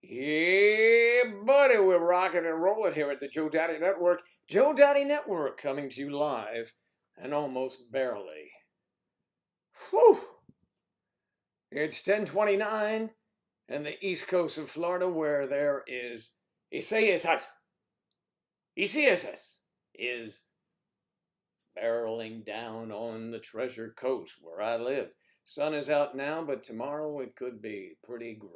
Yeah, buddy, we're rocking and rolling here at the Joe Daddy Network. Joe Daddy Network coming to you live and almost barely. Whew! It's 10:29 and the east coast of Florida where there is ICSS is barreling down on the Treasure Coast where I live. Sun is out now, but tomorrow it could be pretty grim.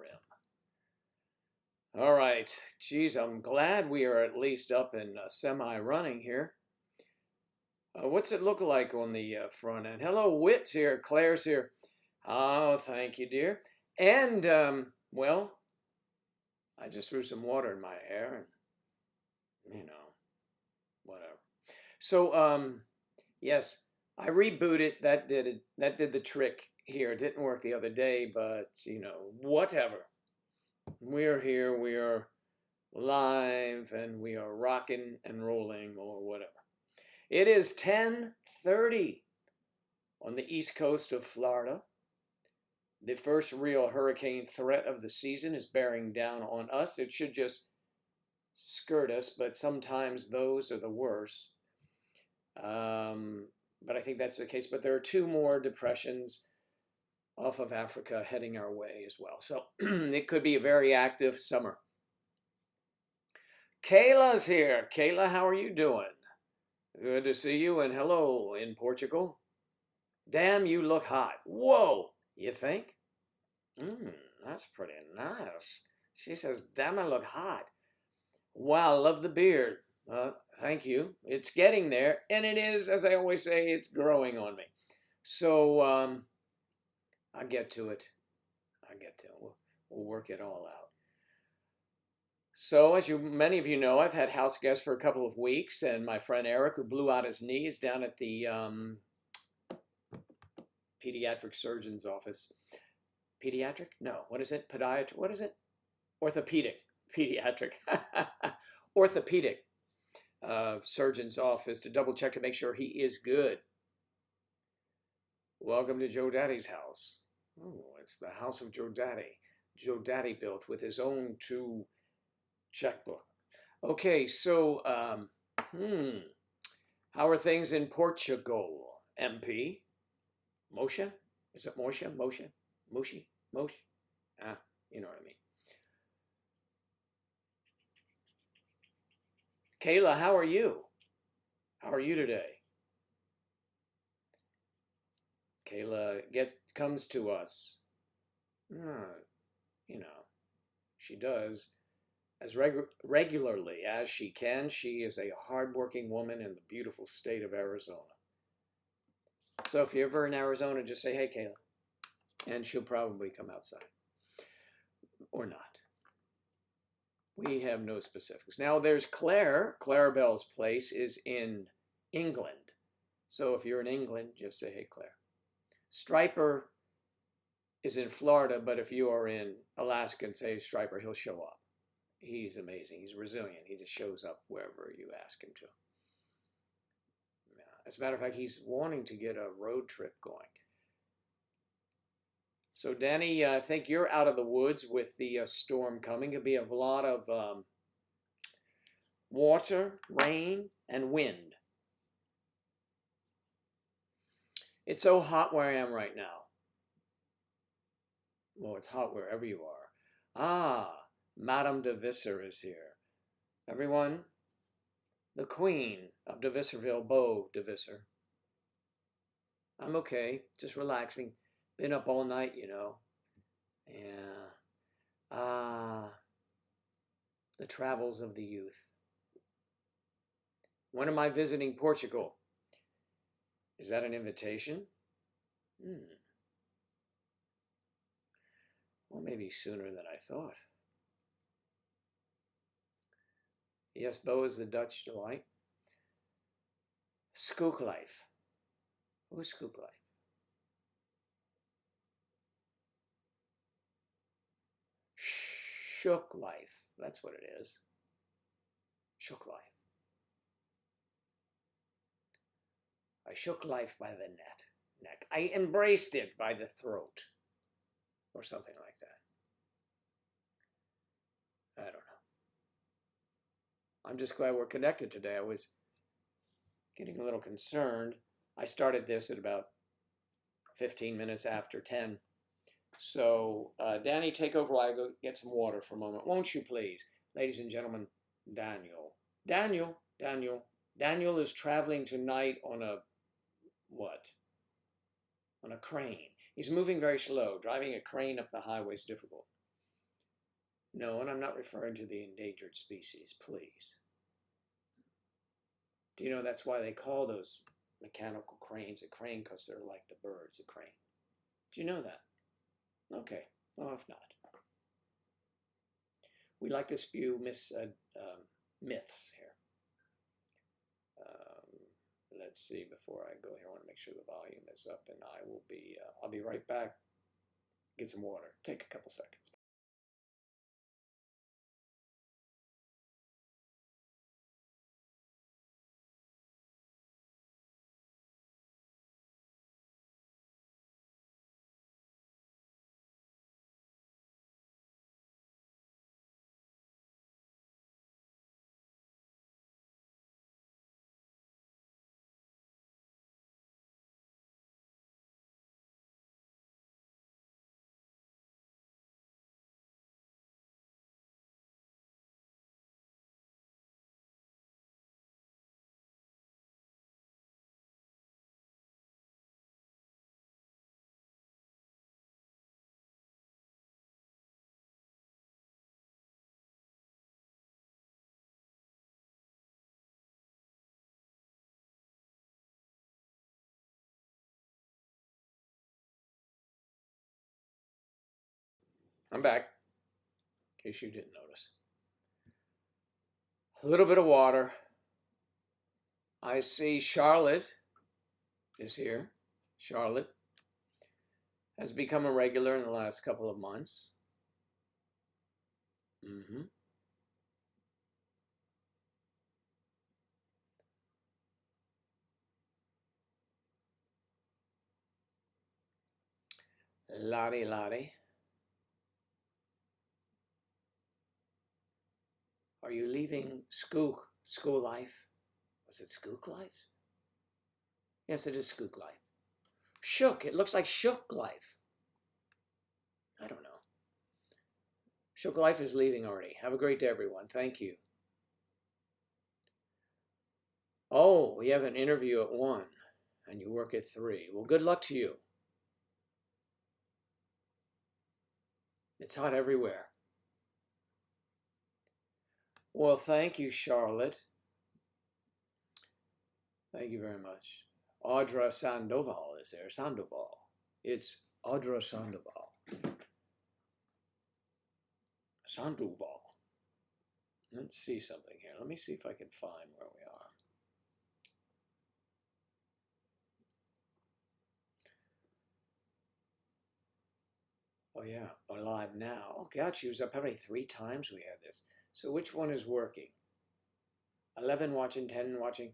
All right. Geez, I'm glad we are at least up and semi-running here. What's it look like on the front end? Hello, Wit's here. Claire's here. Oh, thank you, dear. And, well, I just threw some water in my hair and, whatever. So, yes, I rebooted. That did it. That did the trick here. It didn't work the other day, but, whatever. We're here. We are live and we are rocking and rolling or whatever. It is 10:30 on the east coast of Florida. The first real hurricane threat of the season is bearing down on us. It should just skirt us, but sometimes those are the worst. But I think that's the case. But there are two more depressions off of Africa heading our way as well. So it could be a very active summer. Kayla's here. Kayla, how are you doing? Good to see you, and hello in Portugal. Damn, you look hot. Whoa, you think? That's pretty nice. She says, damn, I look hot. Wow, love the beard. Thank you. It's getting there, and it is, as I always say, it's growing on me. So, I'll get to it. We'll work it all out. So, as many of you know, I've had house guests for a couple of weeks, and my friend Eric, who blew out his knee, is down at the pediatric surgeon's office. Pediatric? No. What is it? Podiatric? What is it? Orthopedic. Pediatric. Orthopedic surgeon's office to double check to make sure he is good. Welcome to Joe Daddy's house. Oh, it's the house of Joe Daddy. Joe Daddy built with his own two checkbook. Okay, so, how are things in Portugal, MP? Moshe? Is it Moshe? Moshi? You know what I mean. Kayla, how are you? How are you today? Kayla comes to us. She does as regularly as she can. She is a hardworking woman in the beautiful state of Arizona. So if you're ever in Arizona, just say, hey, Kayla. And she'll probably come outside. Or not. We have no specifics. Now there's Claire. Clarabelle's place is in England. So if you're in England, just say, hey, Claire. Striper is in Florida, but if you are in Alaska and say Striper, he'll show up. He's amazing. He's resilient. He just shows up wherever you ask him to. As a matter of fact, he's wanting to get a road trip going. So, Danny, I think you're out of the woods with the storm coming. It'll be a lot of water, rain, and wind. It's so hot where I am right now. Well, it's hot wherever you are. Ah, Madame de Visser is here. Everyone, the Queen of de Visserville, Beau de Visser. I'm okay, just relaxing. Been up all night, Yeah. The travels of the youth. When am I visiting Portugal? Is that an invitation? Well, maybe sooner than I thought. Yes, Beau is the Dutch delight. Skook life. Who's Skook life? Shook life. That's what it is. Shook life. I shook life by the neck. I embraced it by the throat. Or something like that. I don't know. I'm just glad we're connected today. I was getting a little concerned. I started this at about 15 minutes after 10. So, Danny, take over while I go get some water for a moment. Won't you please? Ladies and gentlemen, Daniel. Daniel is traveling tonight on a, what? On a crane. He's moving very slow. Driving a crane up the highway is difficult. No, and I'm not referring to the endangered species, please. Do you know that's why they call those mechanical cranes a crane? Because they're like the birds, a crane. Do you know that? Okay, well, if not. We like to spew myths here. Let's see, before I go here, I want to make sure the volume is up, and I'll be right back. Get some water. Take a couple seconds. I'm back, in case you didn't notice. A little bit of water. I see Charlotte is here. Charlotte has become a regular in the last couple of months. Mm-hmm. Lottie. Are you leaving school life? Was it Skook life? Yes, it is Skook life. Shook. It looks like Shook life. I don't know. Shook life is leaving already. Have a great day, everyone. Thank you. Oh, we have an interview at 1, and you work at 3. Well, good luck to you. It's hot everywhere. Well, thank you, Charlotte. Thank you very much. Audra Sandoval is there. Sandoval. It's Audra Sandoval. Sandoval. Let's see something here. Let me see if I can find where we are. Oh yeah, we're live now. Oh God, she was up how many? 3 times we had this. So which one is working? 11 watching, 10 watching.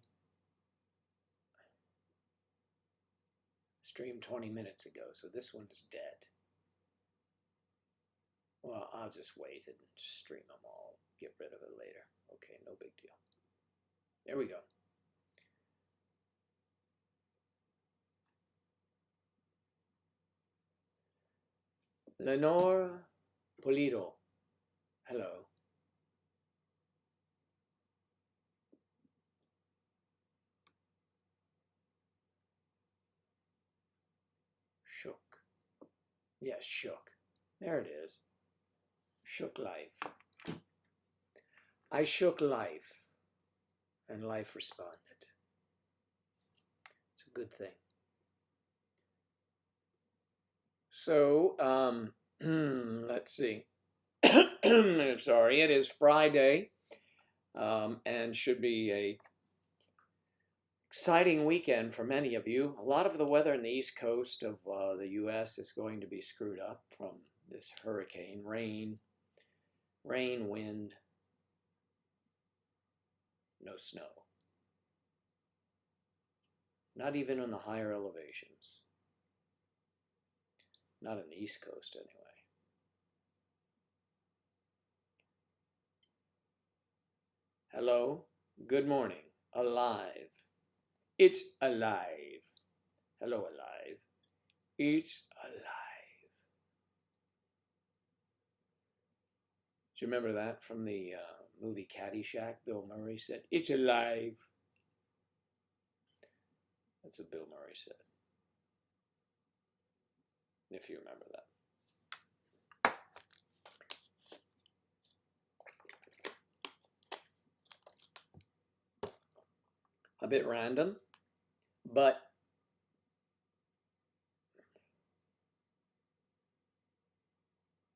Streamed 20 minutes ago, so this one is dead. Well, I'll just wait and stream them all. Get rid of it later. Okay, no big deal. There we go. Lenore Polido. Hello. Shook. Yes, shook. There it is. Shook life. I shook life, and life responded. It's a good thing. So, let's see. I'm sorry, it is Friday, and should be a exciting weekend for many of you. A lot of the weather in the east coast of the U.S. is going to be screwed up from this hurricane. Rain, wind, no snow. Not even on the higher elevations. Not on the east coast, anyway. Hello, good morning. Alive. It's alive. Hello, alive. It's alive. Do you remember that from the movie Caddyshack? Bill Murray said, "It's alive." That's what Bill Murray said, if you remember that. A bit random, but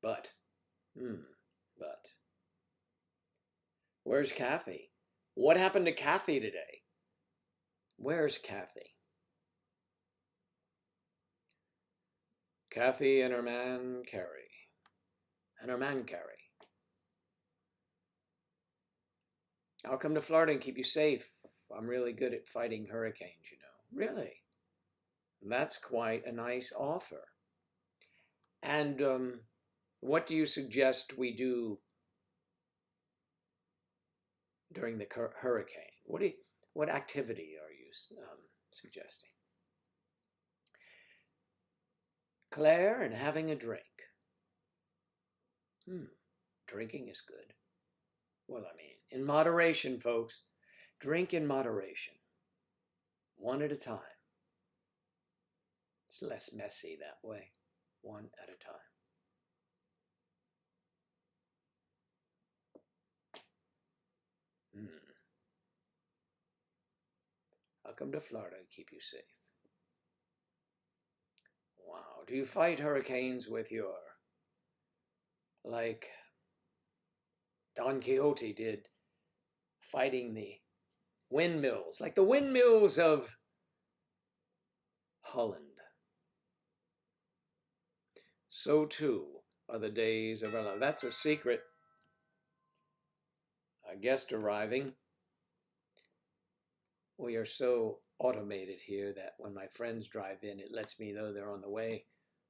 but where's Kathy? What happened to Kathy today? Where's Kathy? Kathy and her man Carrie. I'll come to Florida and keep you safe. I'm really good at fighting hurricanes, you know. Really? That's quite a nice offer. And what do you suggest we do during the hurricane? What activity are you suggesting? Claire and having a drink. Drinking is good. Well, I mean, in moderation, folks. Drink in moderation. One at a time. It's less messy that way. One at a time. I'll come to Florida and keep you safe. Wow. Do you fight hurricanes with your, like Don Quixote did, fighting the windmills, like the windmills of Holland? So too are the days of our love. That's a secret. A guest arriving. We are so automated here that when my friends drive in, it lets me know they're on the way,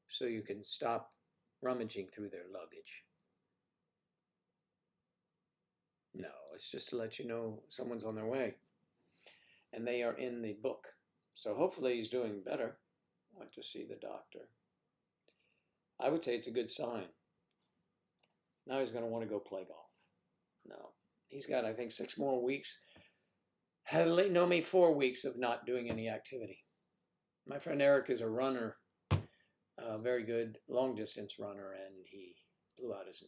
so you can stop rummaging through their luggage. No, it's just to let you know someone's on their way. And they are in the book. So hopefully he's doing better. I'd like to see the doctor. I would say it's a good sign. Now he's going to want to go play golf. No, he's got, I think, 6 more weeks. No, maybe 4 weeks of not doing any activity. My friend Eric is a runner, a very good long distance runner, and he blew out his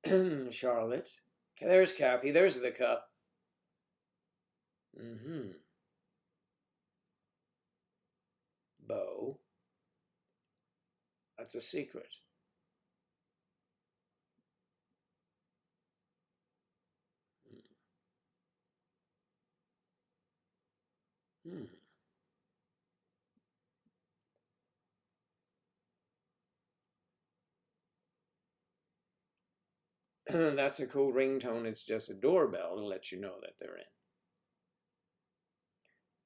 knee. Charlotte. Okay, there's Kathy. There's the cup. Bo. That's a secret. That's a cool ringtone. It's just a doorbell to let you know that they're in.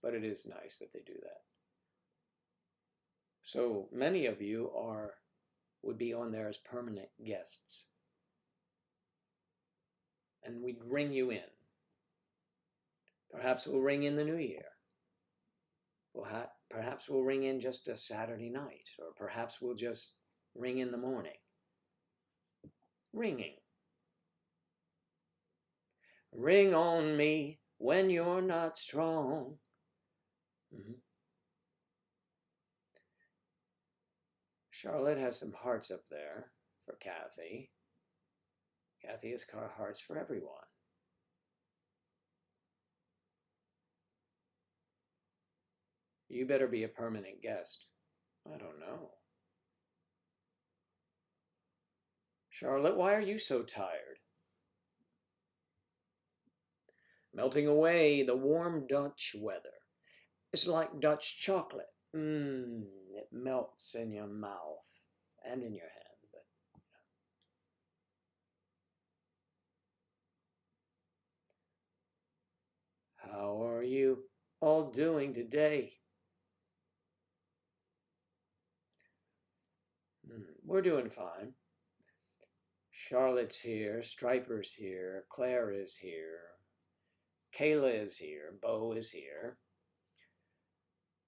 But it is nice that they do that. So many of you would be on there as permanent guests. And we'd ring you in. Perhaps we'll ring in the new year. Perhaps we'll ring in just a Saturday night, or perhaps we'll just ring in the morning. Ringing. Ring on me when you're not strong. Charlotte has some hearts up there for Kathy. Kathy has hearts for everyone. You better be a permanent guest. I don't know. Charlotte, why are you so tired? Melting away the warm Dutch weather. It's like Dutch chocolate. It melts in your mouth and in your hand. But how are you all doing today? We're doing fine. Charlotte's here, Striper's here, Claire is here, Kayla is here, Bo is here.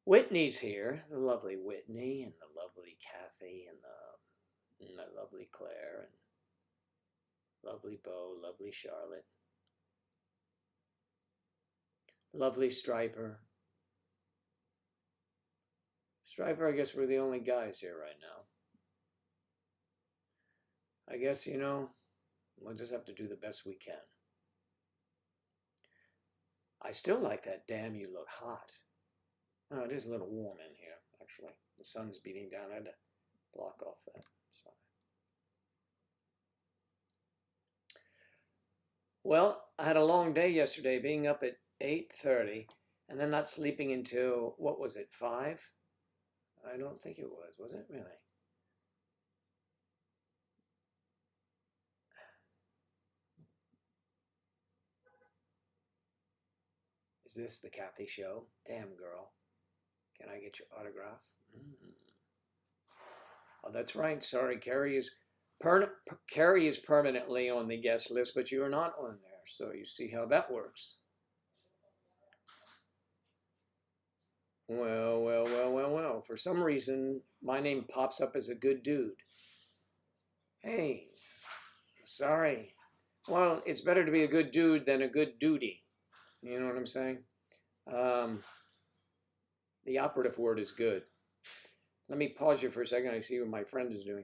Whitney's here, the lovely Whitney and the lovely Kathy and the lovely Claire and lovely Bo, lovely Charlotte, lovely Striper. Striper, I guess we're the only guys here right now. I guess, we'll just have to do the best we can. I still like that damn you look hot. Oh, it is a little warm in here, actually. The sun's beating down. I had to block off that side. Well, I had a long day yesterday, being up at 8:30 and then not sleeping until, what was it, 5? I don't think it was it really? Is this the Kathy show? Damn, girl. Can I get your autograph? Oh, that's right. Sorry, Carrie is permanently on the guest list, but you are not on there. So you see how that works. Well. For some reason, my name pops up as a good dude. Hey, sorry. Well, it's better to be a good dude than a good duty. You know what I'm saying? The operative word is good. Let me pause you for a second. I see what my friend is doing.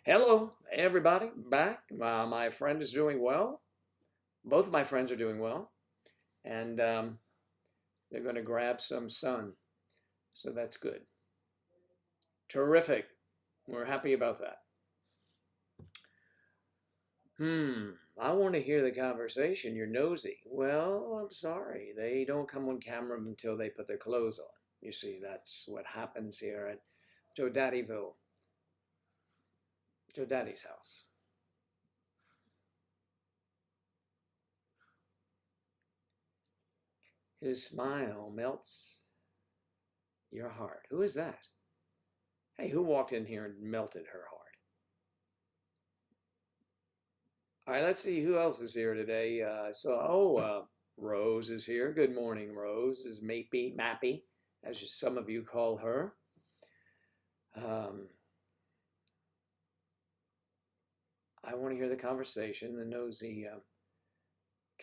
Hello, everybody. Back. My friend is doing well. Both of my friends are doing well. And they're going to grab some sun. So that's good. Terrific. We're happy about that. I want to hear the conversation. You're nosy. Well, I'm sorry. They don't come on camera until they put their clothes on. You see, that's what happens here at Joe Daddy's house. His smile melts your heart. Who is that? Hey, who walked in here and melted her heart? All right, let's see who else is here today. Rose is here. Good morning, Rose. Is Mappy, as some of you call her. I want to hear the conversation. The nosy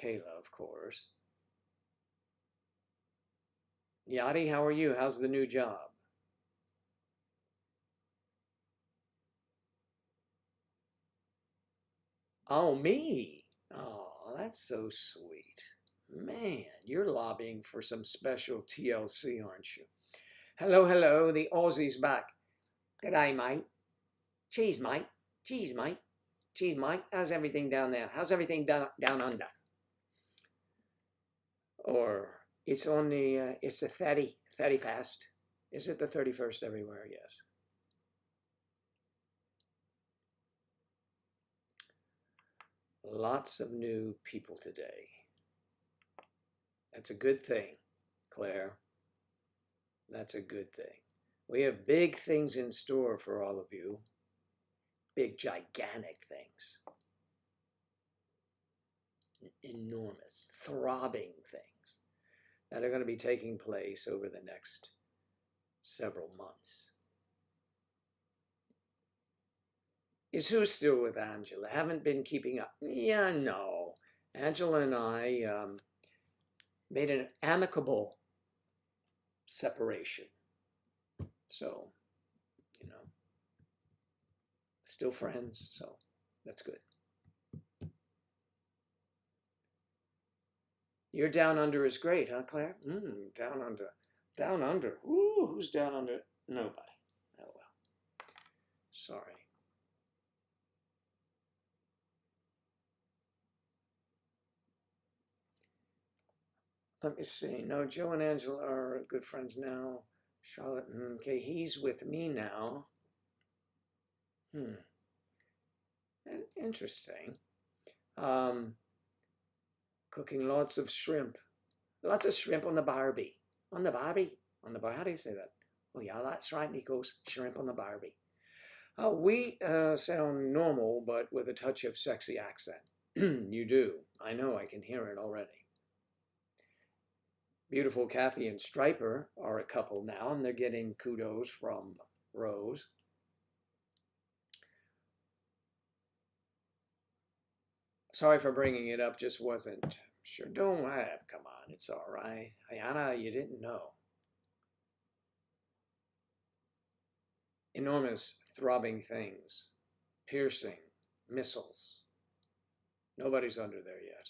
Kayla, of course. Yachty, how are you? How's the new job? Oh, me? Oh, that's so sweet. Man, you're lobbying for some special TLC, aren't you? Hello, the Aussie's back. G'day, mate. Cheese, mate. Cheese, mate. Cheese, mate. How's everything down there? How's everything down under? Or it's on it's the 31st. Is it the 31st everywhere? Yes. Lots of new people today. That's a good thing, Claire. That's a good thing. We have big things in store for all of you. Big, gigantic things. Enormous, throbbing things that are going to be taking place over the next several months. Is who still with Angela? Haven't been keeping up. Yeah, no. Angela and I made an amicable separation. So, you know, still friends. So that's good. Your down under is great, huh, Claire? Down under. Down under. Ooh, who's down under? Nobody. Oh, well. Sorry. Let me see. No, Joe and Angela are good friends now. Charlotte, okay, he's with me now. Interesting. Um, Cooking lots of shrimp. Lots of shrimp on the Barbie. On the Barbie? On the Barbie? How do you say that? Oh, yeah, that's right, Nikos. Shrimp on the Barbie. We sound normal, but with a touch of sexy accent. You do. I know, I can hear it already. Beautiful Kathy and Striper are a couple now, and they're getting kudos from Rose. Sorry for bringing it up, just wasn't sure. Don't have, come on, it's all right. Ayana, you didn't know. Enormous throbbing things, piercing, missiles. Nobody's under there yet.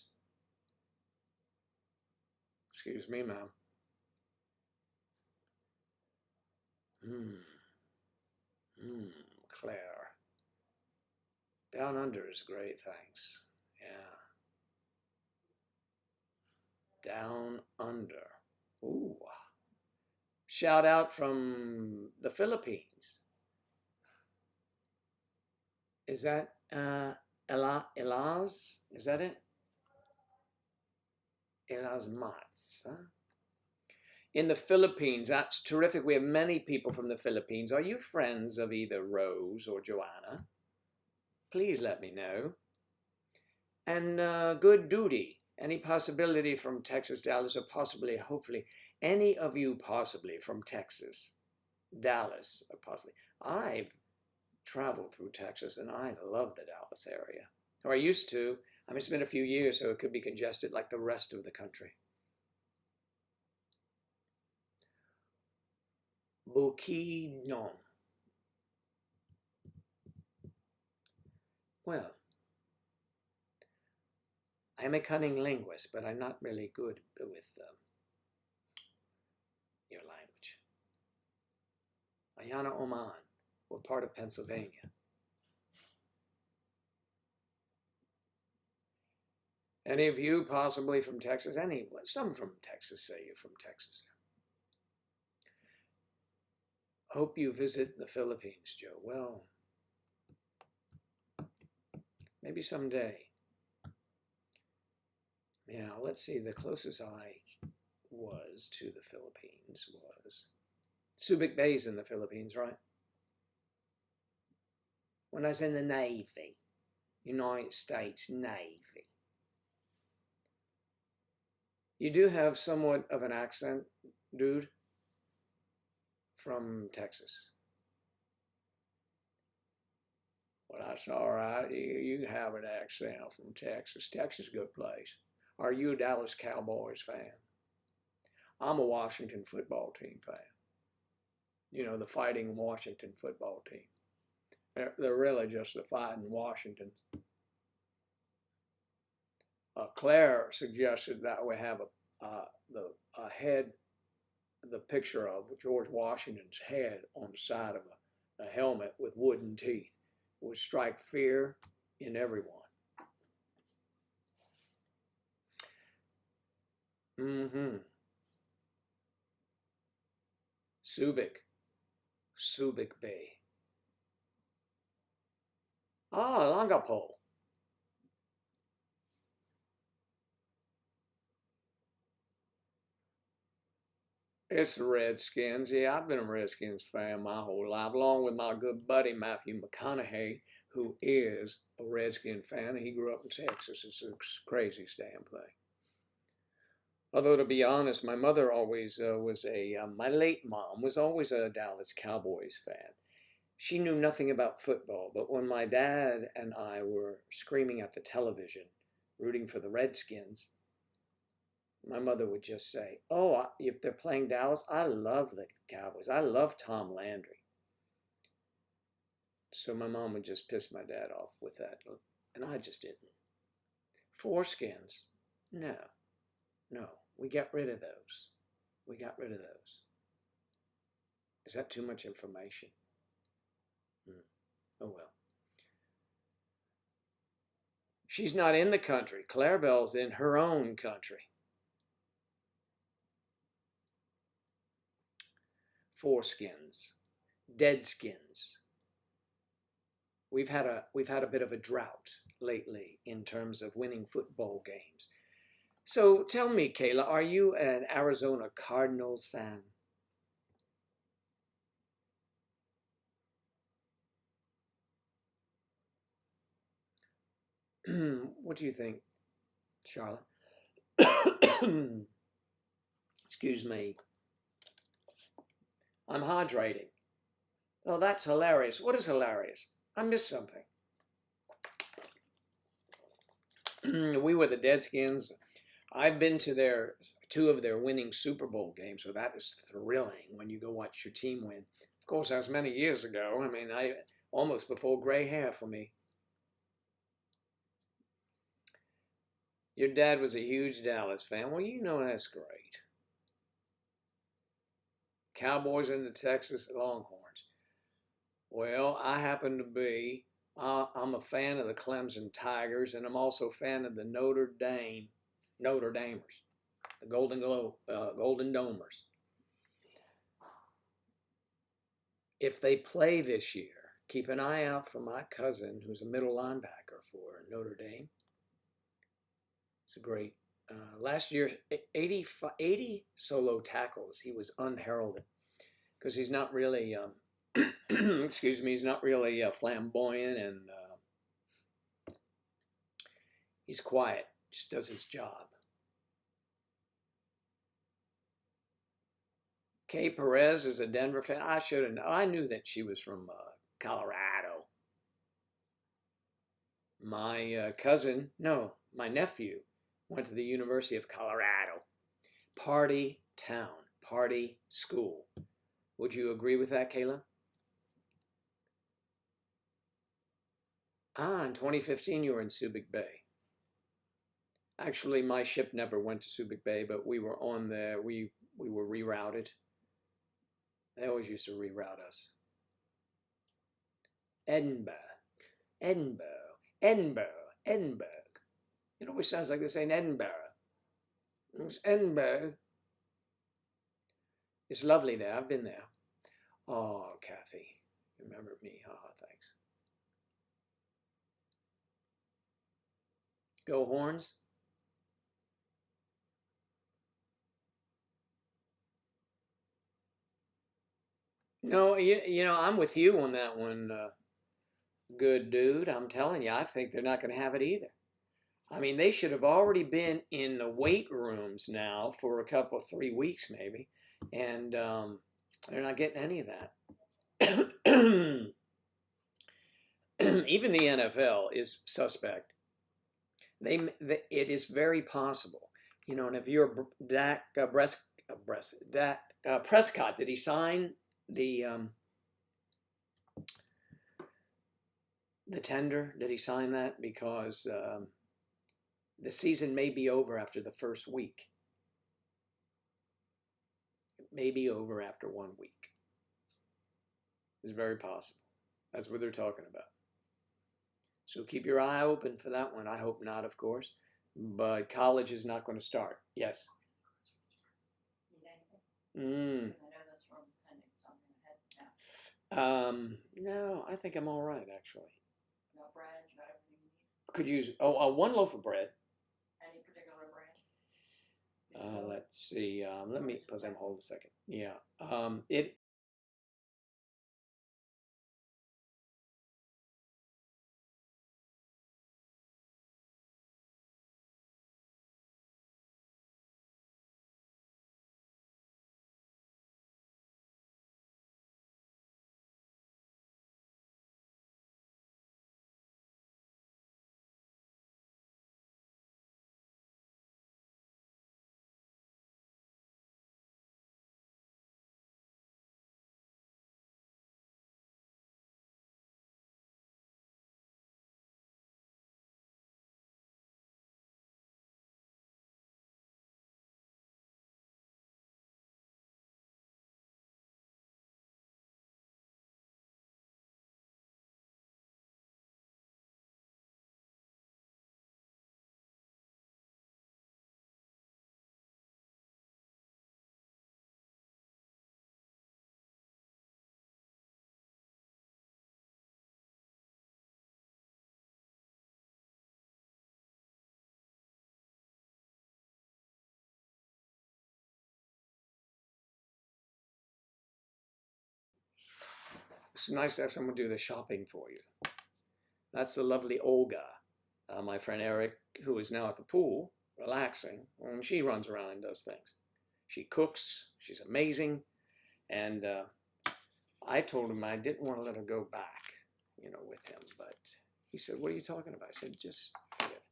Excuse me, ma'am. Claire. Down under is great, thanks. Yeah. Down under. Ooh. Shout out from the Philippines. Is that Elaz? Is that it? Elaz Mats, huh? In the Philippines, that's terrific. We have many people from the Philippines. Are you friends of either Rose or Joanna? Please let me know. And good duty. Any possibility from Texas, Dallas, or possibly, hopefully, any of you possibly from Texas, Dallas, or possibly. I've traveled through Texas and I love the Dallas area. Or I used to. I mean, it's been a few years, so it could be congested like the rest of the country. Bukidnon. Well, I'm a cunning linguist, but I'm not really good with your language. Ayana Oman, what part of Pennsylvania? Any of you possibly from Texas? Some from Texas say you're from Texas. Hope you visit the Philippines, Joe. Well, maybe someday. Yeah, let's see. The closest I was to the Philippines was Subic Bay's in the Philippines, right? When I was in the Navy, United States Navy. You do have somewhat of an accent, dude, from Texas. Well, that's all right. You can have an accent from Texas. Texas is a good place. Are you a Dallas Cowboys fan? I'm a Washington football team fan. You know, the Fighting Washington football team. They're really just the Fighting Washington. Claire suggested that we have a head, the picture of George Washington's head on the side of a helmet with wooden teeth would strike fear in everyone. Subic Bay. Ah, Langapole. It's the Redskins. Yeah, I've been a Redskins fan my whole life, along with my good buddy Matthew McConaughey, who is a Redskin fan. He grew up in Texas. It's the craziest damn thing. Although, to be honest, my mother always my late mom was always a Dallas Cowboys fan. She knew nothing about football, but when my dad and I were screaming at the television, rooting for the Redskins, my mother would just say, "Oh, if they're playing Dallas, I love the Cowboys. I love Tom Landry." So my mom would just piss my dad off with that, and I just didn't. Foreskins? No, no. We got rid of those. We got rid of those. Is that too much information? Oh well. She's not in the country. Clarabelle's in her own country. Foreskins, dead skins. We've had a bit of a drought lately in terms of winning football games. So tell me, Kayla, are you an Arizona Cardinals fan? What do you think, Charlotte? Excuse me. I'm hydrating. Oh, that's hilarious. What is hilarious? I missed something. We were the Deadskins. I've been to their two of their winning Super Bowl games, so that is thrilling when you go watch your team win. Of course, that was many years ago. I mean, I almost before gray hair for me. Your dad was a huge Dallas fan. Well, you know that's great. Cowboys and the Texas Longhorns. Well, I happen to be. I'm a fan of the Clemson Tigers, and I'm also a fan of the Notre Damers, the Golden Domers. If they play this year, keep an eye out for my cousin, who's a middle linebacker for Notre Dame. It's a great. Last year, 80 solo tackles. He was unheralded because he's not really, excuse me, he's not really flamboyant and he's quiet, just does his job. Kay Perez is a Denver fan. I should have known. I knew that she was from Colorado. My cousin, no, my nephew went to the University of Colorado. Party town, party school. Would you agree with that, Kayla? In 2015, you were in Subic Bay. Actually, my ship never went to Subic Bay, but we were on there. We were rerouted. They always used to reroute us. Edinburgh, Edinburgh, Edinburgh, Edinburgh. It always sounds like they're saying Edinburgh. It's Edinburgh. It's lovely there. I've been there. Oh, Kathy, remember me? Thanks. Go Horns. No, you know, I'm with you on that one, good dude. I'm telling you, I think they're not going to have it either. I mean, they should have already been in the weight rooms now for a couple, 3 weeks maybe, and they're not getting any of that. Even the NFL is suspect. It is very possible, you know. And if you're Dak Prescott, did he sign the tender? Did he sign that? Because the season may be over after the first week. It may be over after 1 week. It's very possible. That's what they're talking about. So keep your eye open for that one. I hope not, of course. But college is not going to start. Yes. Mm. No, I think I'm all right, actually. Could use one loaf of bread. Any particular brand? Let's see. Let me put them. Hold a second. Yeah. It It's nice to have someone do the shopping for you. That's the lovely Olga, my friend Eric, who is now at the pool, relaxing. She runs around and does things. She cooks. She's amazing. And I told him I didn't want to let her go back, with him. But he said, "What are you talking about?" I said, "Just forget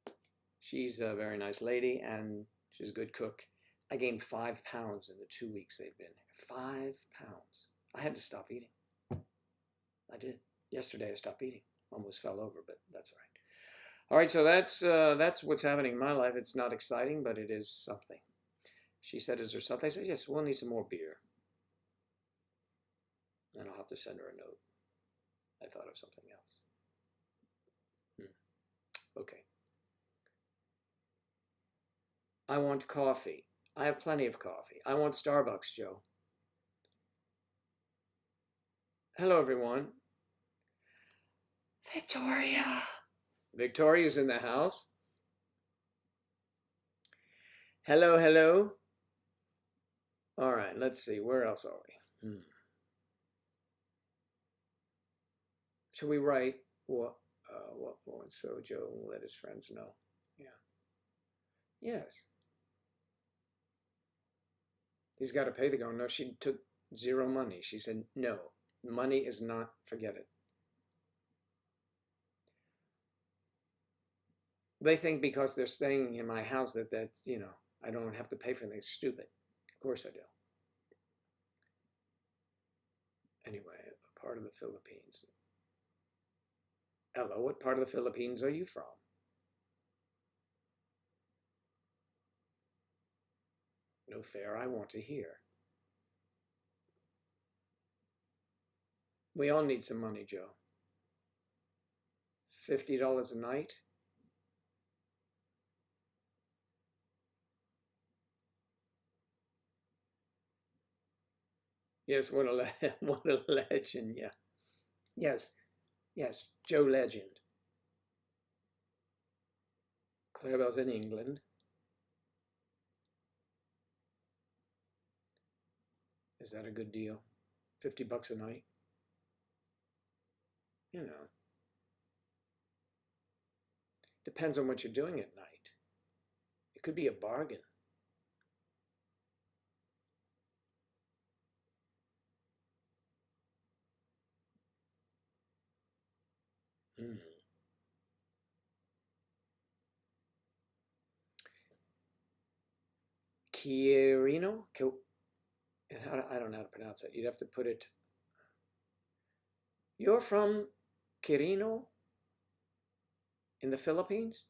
it." She's a very nice lady, and she's a good cook. I gained 5 pounds in the 2 weeks they've been here. 5 pounds. I had to stop eating. I did. Yesterday I stopped eating. Almost fell over, but that's all right. All right, so that's what's happening in my life. It's not exciting, but it is something. She said, "Is there something?" I said, "Yes, we'll need some more beer." And I'll have to send her a note. I thought of something else. Okay. I want coffee. I have plenty of coffee. I want Starbucks, Joe. Hello, everyone. Victoria. Victoria's in the house. Hello, hello. All right, let's see. Where else are we? Should we write what so Joe will let his friends know? Yeah. Yes. He's got to pay the girl. No, she took 0 money. She said, no, money is not, forget it. They think because they're staying in my house that I don't have to pay for anything. Stupid. Of course I do. Anyway, a part of the Philippines. Hello, what part of the Philippines are you from? No fair, I want to hear. We all need some money, Joe. $50 a night? Yes, what a legend, yeah. Yes, yes, Joe Legend. Clarabelle's in England. Is that a good deal? $50 a night? Depends on what you're doing at night. It could be a bargain. Quirino? I don't know how to pronounce it. You'd have to put it. You're from Quirino in the Philippines?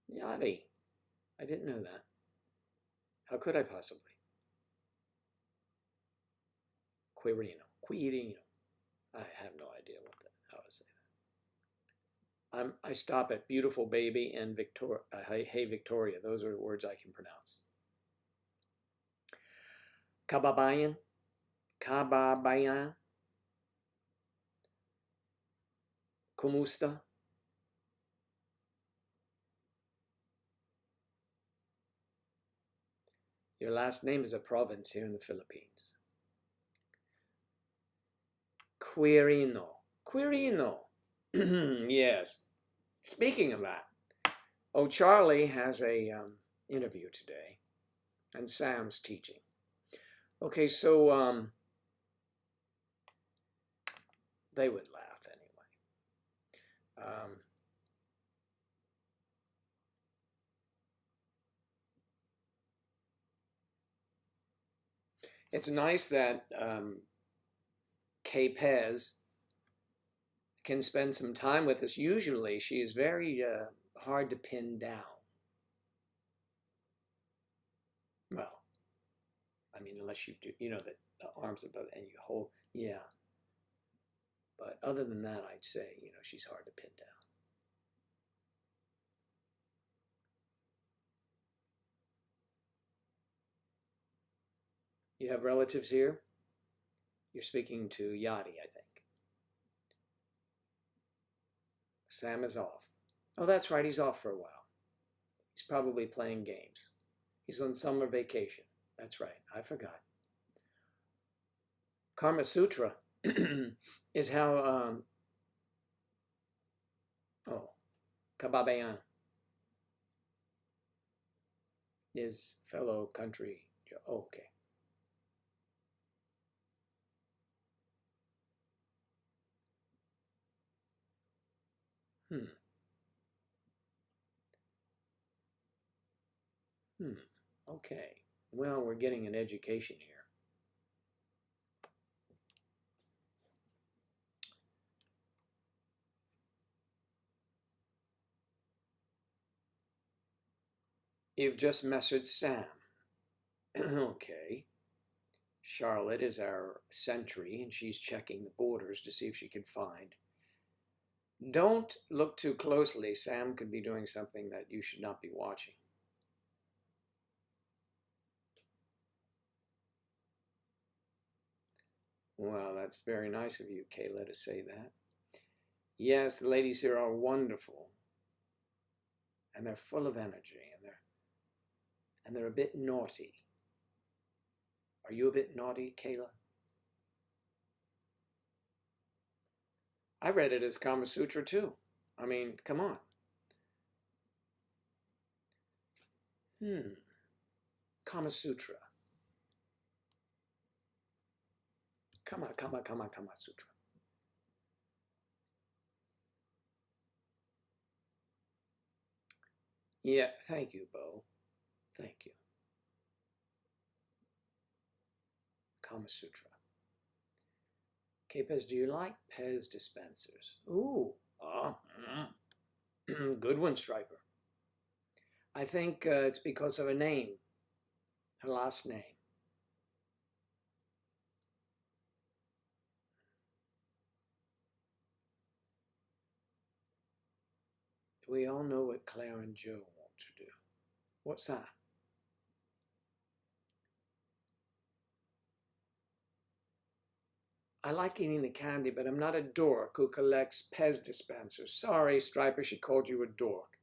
Yachty. I didn't know that. How could I possibly? Quirino. Quirino. I have no idea how to say that. I stop at beautiful baby and hey Victoria. Those are words I can pronounce. Kababayan. Kababayan. Kumusta? Your last name is a province here in the Philippines. Quirino. Quirino. Yes. Speaking of that, Charlie has a interview today, and Sam's teaching. Okay, so they would laugh anyway. It's nice that Kay Pez can spend some time with us. Usually she is very hard to pin down. Well, I mean, unless you do, the arms above and you hold, yeah. But other than that, I'd say, she's hard to pin down. You have relatives here? You're speaking to Yachty, I think. Sam is off. Oh, that's right, he's off for a while. He's probably playing games. He's on summer vacation. That's right. I forgot. Karma Sutra is how, oh, Kababayan, his fellow country. Oh, okay. Hmm. Hmm. Okay. Well, we're getting an education here. You've just messaged Sam. Okay. Charlotte is our sentry, and she's checking the borders to see if she can find. Don't look too closely. Sam could be doing something that you should not be watching. Well, that's very nice of you, Kayla, to say that. Yes, the ladies here are wonderful. And they're full of energy, and they're a bit naughty. Are you a bit naughty, Kayla? I read it as Kama Sutra too. I mean, come on. Kama Sutra. Kama Sutra. Yeah, thank you, Bo. Thank you. Kama Sutra. Pez, do you like Pez dispensers? Ooh, good one, Striper. I think it's because of her name, her last name. We all know what Claire and Joe want to do. What's that? I like eating the candy, but I'm not a dork who collects Pez dispensers. Sorry, Striper, she called you a dork.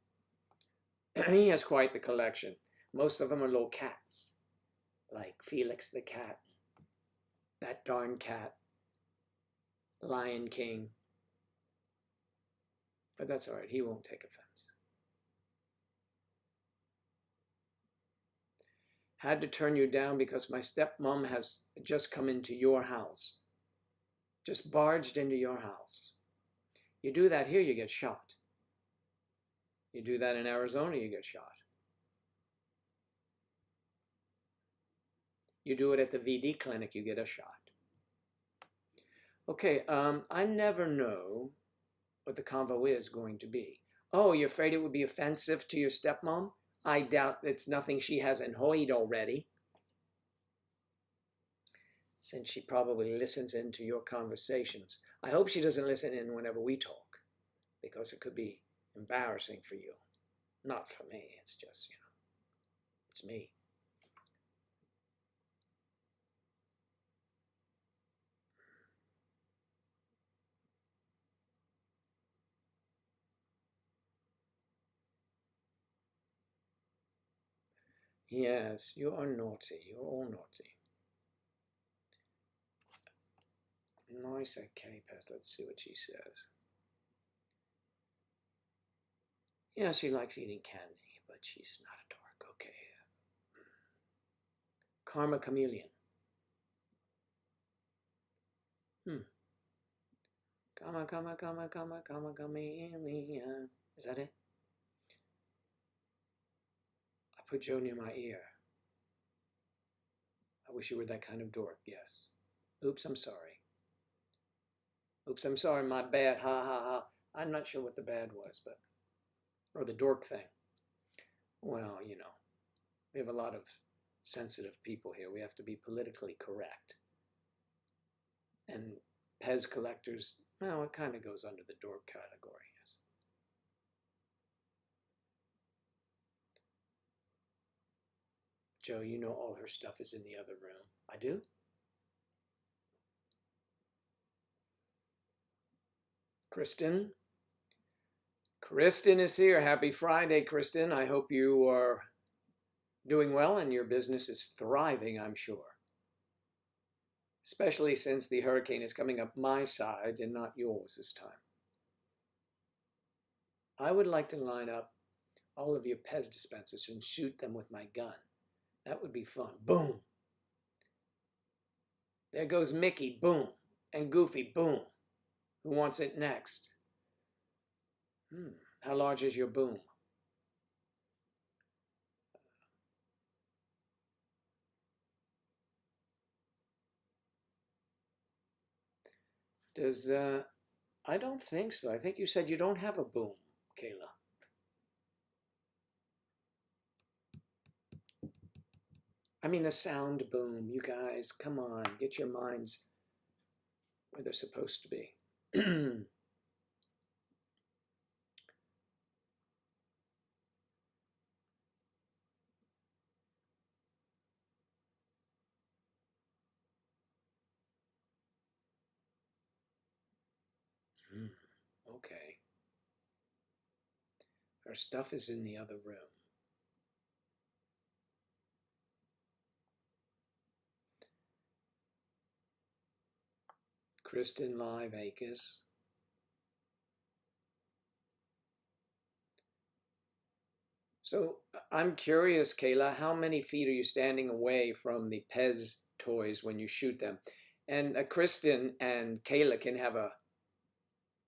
He has quite the collection. Most of them are little cats, like Felix the cat, that darn cat, Lion King. But that's all right, he won't take offense. Had to turn you down because my stepmom has just come into your house. Just barged into your house. You do that here, you get shot. You do that in Arizona, you get shot. You do it at the VD clinic, you get a shot. Okay, I never know what the convo is going to be. Oh, you're afraid it would be offensive to your stepmom? I doubt it's nothing she hasn't heard already. Since she probably listens into your conversations. I hope she doesn't listen in whenever we talk, because it could be embarrassing for you. Not for me, it's just, it's me. Yes, you are naughty. You're all naughty. Nice, okay, Pez. Let's see what she says. Yeah, she likes eating candy, but she's not a dork. Okay. Karma Chameleon. Karma Chameleon. Is that it? I put Joe near my ear. I wish you were that kind of dork, yes. Oops, I'm sorry. Oops, I'm sorry, my bad, ha ha ha. I'm not sure what the bad was, but, or the dork thing. Well, we have a lot of sensitive people here. We have to be politically correct. And Pez collectors, well, it kind of goes under the dork category, yes. Joe, you know all her stuff is in the other room. I do? Kristen? Kristen is here. Happy Friday, Kristen. I hope you are Doing well, and your business is thriving, I'm sure. Especially since the hurricane is coming up my side and not yours this time. I would like to line up all of your Pez dispensers and shoot them with my gun. That would be fun. Boom! There goes Mickey, boom! And Goofy, boom! Who wants it next? How large is your boom? I don't think so. I think you said you don't have a boom, Kayla. I mean a sound boom. You guys, come on, get your minds where they're supposed to be. Okay. Her stuff is in the other room. Kristen Live Akers. So I'm curious, Kayla, how many feet are you standing away from the Pez toys when you shoot them? And Kristen and Kayla can have a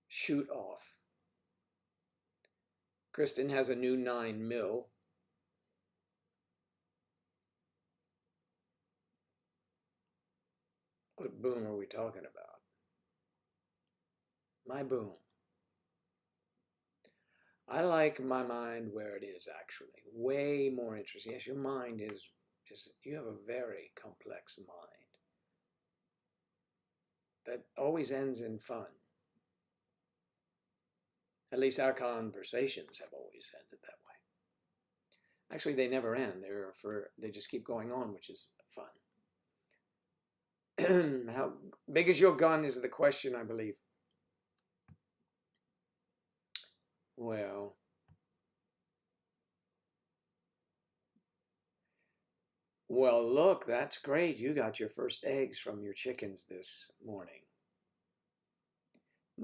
shoot off. Kristen has a new 9mm. What boom are we talking about? My boom. I like my mind where it is, actually. Way more interesting. Yes, your mind is you have a very complex mind that always ends in fun. At least our conversations have always ended that way. Actually, they never end. They just keep going on, which is fun. How big is your gun is the question, I believe. Well, look, that's great. You got your first eggs from your chickens this morning. It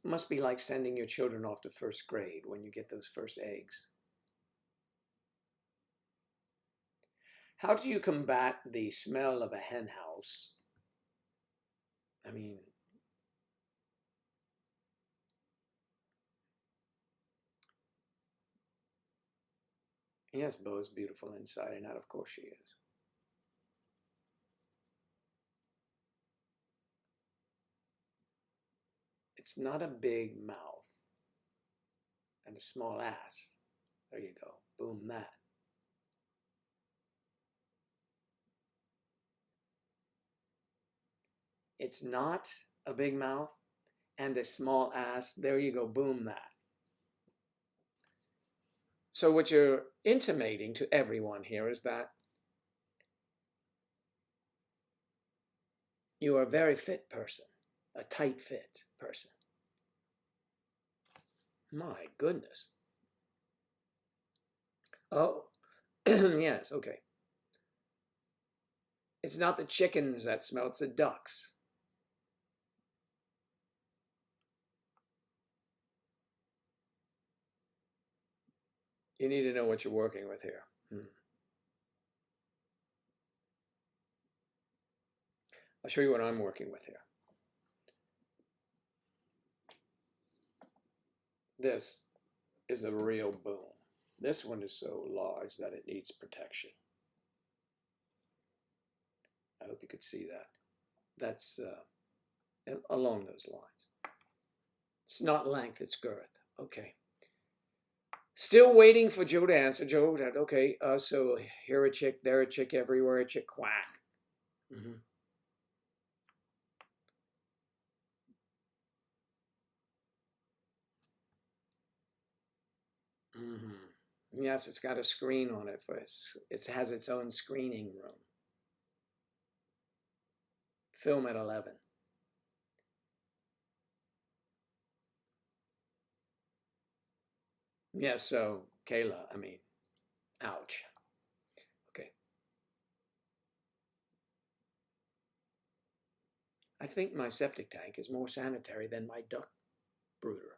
must be like sending your children off to first grade when you get those first eggs. How do you combat the smell of a hen house? I mean, yes, Bo's beautiful inside and out. Of course she is. It's not a big mouth and a small ass. There you go. Boom that. It's not a big mouth and a small ass. There you go. Boom that. So what you're intimating to everyone here is that you are a very fit person, a tight fit person. My goodness. Oh, yes, okay. It's not the chickens that smell, it's the ducks. You need to know what you're working with here. I'll show you what I'm working with here. This is a real boom. This one is so large that it needs protection. I hope you could see that. That's along those lines. It's not length, it's girth. Okay. Still waiting for Joe to answer. Joe, okay, so here a chick, there a chick, everywhere a chick, quack. Yes, it's got a screen on it. It has its own screening room. Film at 11. Yeah, so Kayla, I mean, ouch. think my septic tank is more sanitary than my duck brooder.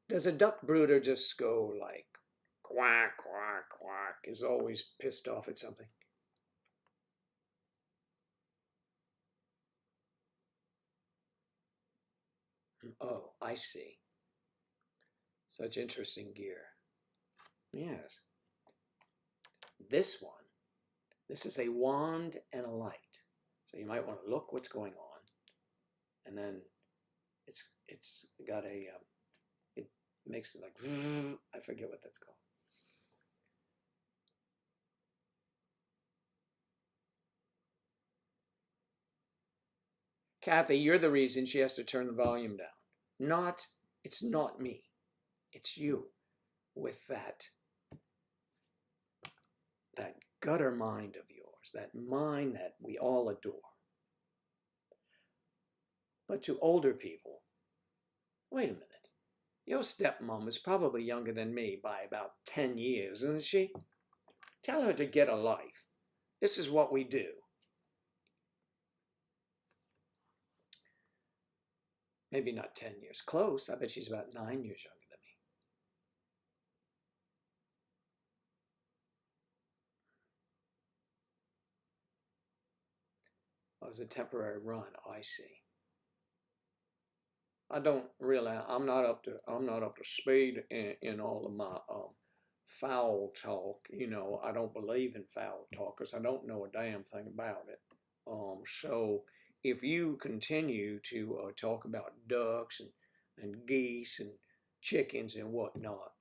Does a duck brooder just go like quack, quack, quack, is always pissed off at something? Oh, I see. Such interesting gear. Yes. This one, this is a wand and a light. So you might want to look what's going on. And then it's got a, it makes it like, I forget what that's called. Kathy, you're the reason she has to turn the volume down. It's not me. It's you with that gutter mind of yours, that mind that we all adore. But to older people, wait a minute. Your stepmom is probably younger than me by about 10 years, isn't she? Tell her to get a life. This is what we do. Maybe not 10 years. Close. I bet she's about 9 years younger than me. Oh, it was a temporary run. Oh, I see. I don't really. I'm not up to speed in all of my foul talk. You know, I don't believe in foul talk because I don't know a damn thing about it. So if you continue to talk about ducks and geese and chickens and whatnot,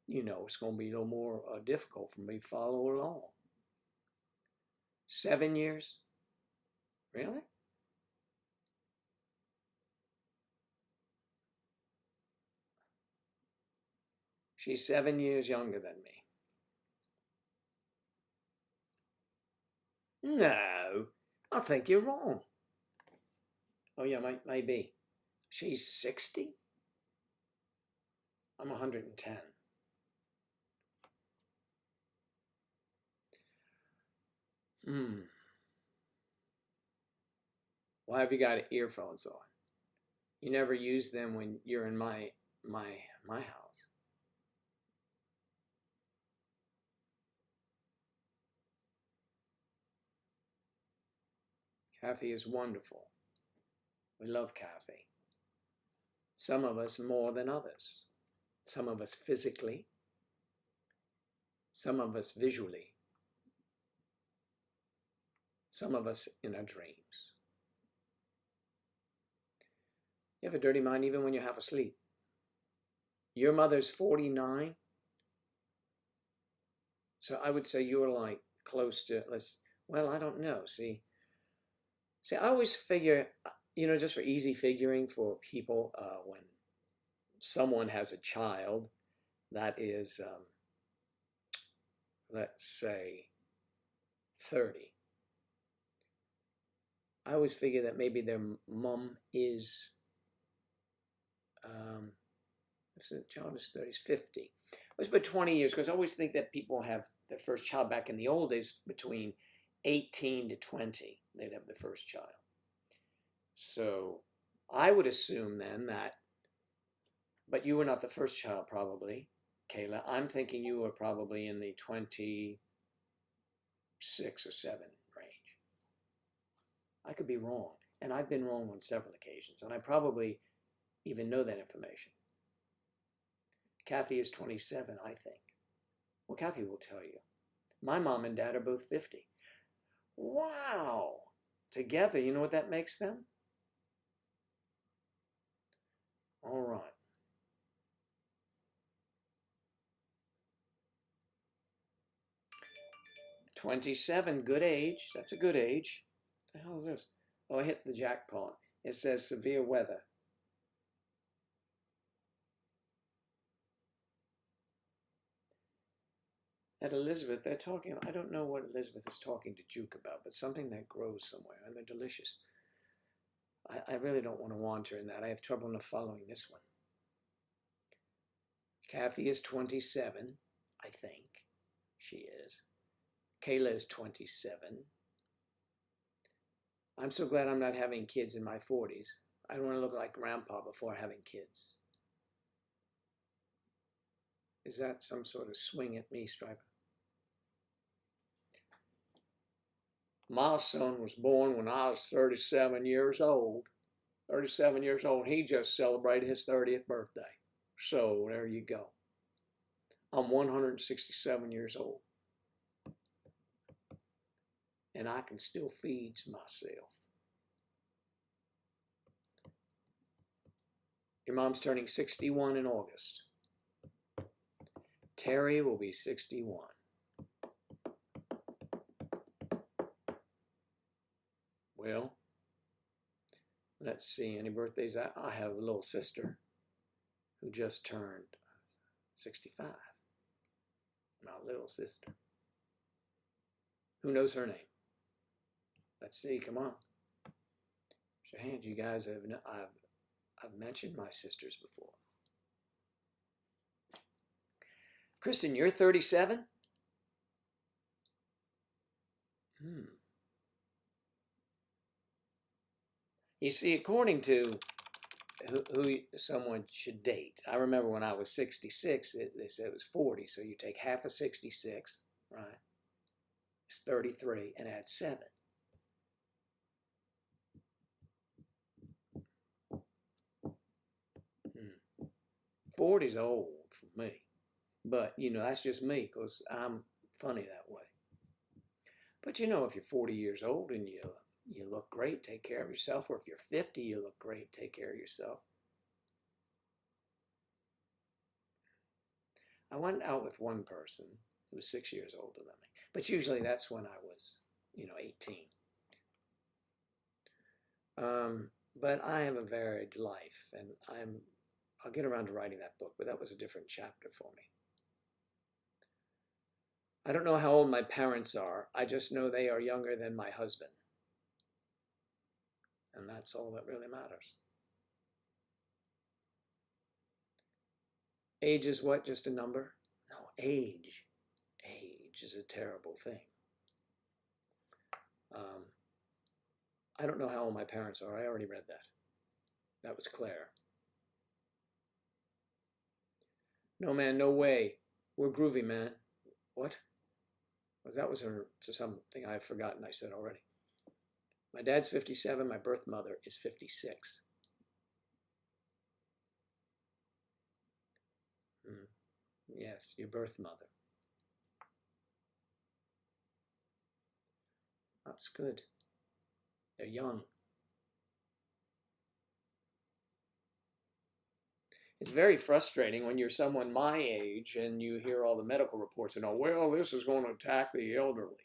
you know, it's going to be a little more difficult for me to follow along. 7 years? Really? She's 7 years younger than me. No, I think you're wrong. Oh yeah, maybe. She's 60? I'm 110. Why have you got earphones on? You never use them when you're in my house. Kathy is wonderful. We love Kathy. Some of us more than others. Some of us physically. Some of us visually. Some of us in our dreams. You have a dirty mind even when you're half asleep. Your mother's 49. So I would say you're like close to, well, I don't know. See, I always figure, you know, just for easy figuring for people, when someone has a child that is, let's say, 30, I always figure that maybe their mom is, if the child is 30, is 50. It was about 20 years, because I always think that people have their first child back in the old days between 18 to 20. They'd have their first child. So I would assume then that, but you were not the first child probably, Kayla. I'm thinking you were probably in the 26 or 7 range. I could be wrong, and I've been wrong on several occasions, and I probably even know that information. Kathy is 27, I think. Well, Kathy will tell you. My mom and dad are both 50. Wow! Together, you know what that makes them? All right. 27, good age. That's a good age. What the hell is this? Oh, I hit the jackpot. It says severe weather. At Elizabeth, they're talking, I don't know what Elizabeth is talking to Juke about, but something that grows somewhere, and they're delicious. I really don't want to wander in that. I have trouble enough following this one. Kathy is 27, I think. She is. Kayla is 27. I'm so glad I'm not having kids in my 40s. I don't want to look like grandpa before having kids. Is that some sort of swing at me, Striper? My son was born when I was 37 years old. 37 years old. He just celebrated his 30th birthday. So there you go. I'm 167 years old. And I can still feed myself. Your mom's turning 61 in August. Terry will be 61. Well, let's see, any birthdays? I have a little sister who just turned 65. My little sister. Who knows her name? Let's see, come on. Raise your hands, you guys. I've mentioned my sisters before. Kristen, you're 37? You see, according to who someone should date, I remember when I was 66, they said it was 40. So you take half of 66, right? It's 33, and add 7. 40's old for me. But, you know, that's just me because I'm funny that way. But, you know, if you're 40 years old and you look great, take care of yourself. Or if you're 50, you look great, take care of yourself. I went out with one person who was 6 years older than me. But usually that's when I was, 18. But I have a varied life, and I'll get around to writing that book, but that was a different chapter for me. I don't know how old my parents are. I just know they are younger than my husband. And that's all that really matters. Age is what? Just a number? No, age. Age is a terrible thing. I don't know how old my parents are. I already read that. That was Claire. No, man, no way. We're groovy, man. What? Well, that was to something I've forgotten I said already. My dad's 57. My birth mother is 56. Yes, your birth mother. That's good. They're young. It's very frustrating when you're someone my age and you hear all the medical reports and, oh, well, this is going to attack the elderly.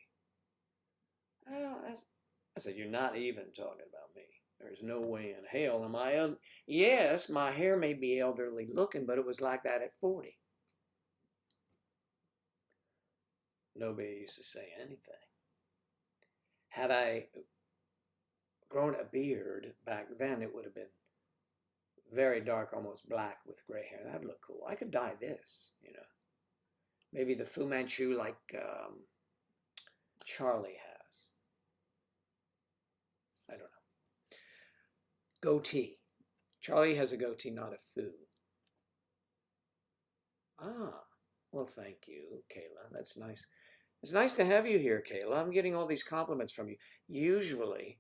Well, I said, you're not even talking about me. There's no way in hell am I. Yes, my hair may be elderly looking, but it was like that at 40. Nobody used to say anything. Had I grown a beard back then, it would have been very dark, almost black with gray hair. That'd look cool. I could dye this, Maybe the Fu Manchu like Charlie has. I don't know. Goatee. Charlie has a goatee, not a Fu. Ah, well, thank you, Kayla. That's nice. It's nice to have you here, Kayla. I'm getting all these compliments from you. Usually,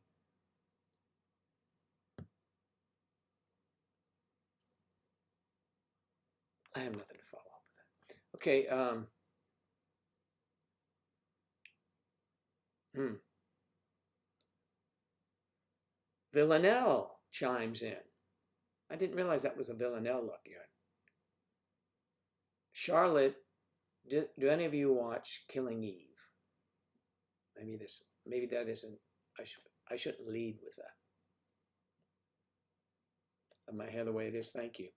I have nothing to follow up with that. Okay, Villanelle chimes in. I didn't realize that was a Villanelle look yet. Charlotte, do any of you watch Killing Eve? Maybe that isn't, I shouldn't lead with that. Have my hair the way it is, thank you.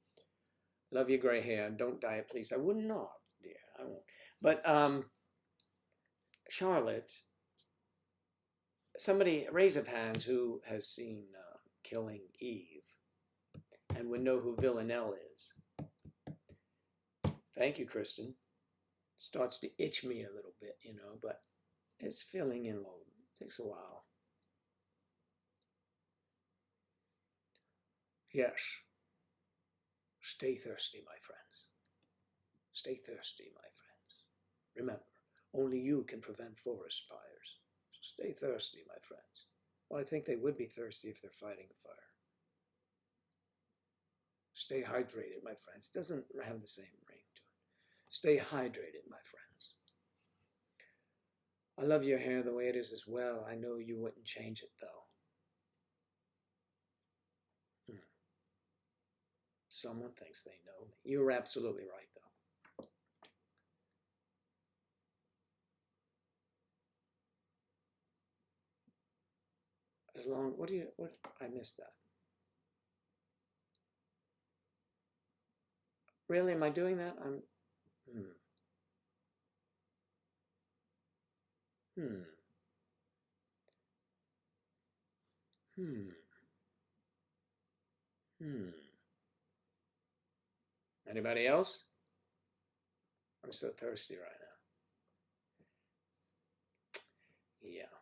Love your gray hair, don't dye it, please. I would not, dear, I won't. But, Charlotte, somebody, raise of hands, who has seen Killing Eve and would know who Villanelle is. Thank you, Kristen. Starts to itch me a little bit, you know, but it's filling in a little. It takes a while. Yes. Stay thirsty, my friends. Stay thirsty, my friends. Remember, only you can prevent forest fires. So stay thirsty, my friends. Well, I think they would be thirsty if they're fighting a fire. Stay hydrated, my friends. It doesn't have the same ring to it. Stay hydrated, my friends. I love your hair the way it is as well. I know you wouldn't change it, though. Someone thinks they know me. You're absolutely right, though. As long, what I missed that. Really, am I doing that? Hmm. Hmm. Hmm. Anybody else? I'm so thirsty right now. Yeah.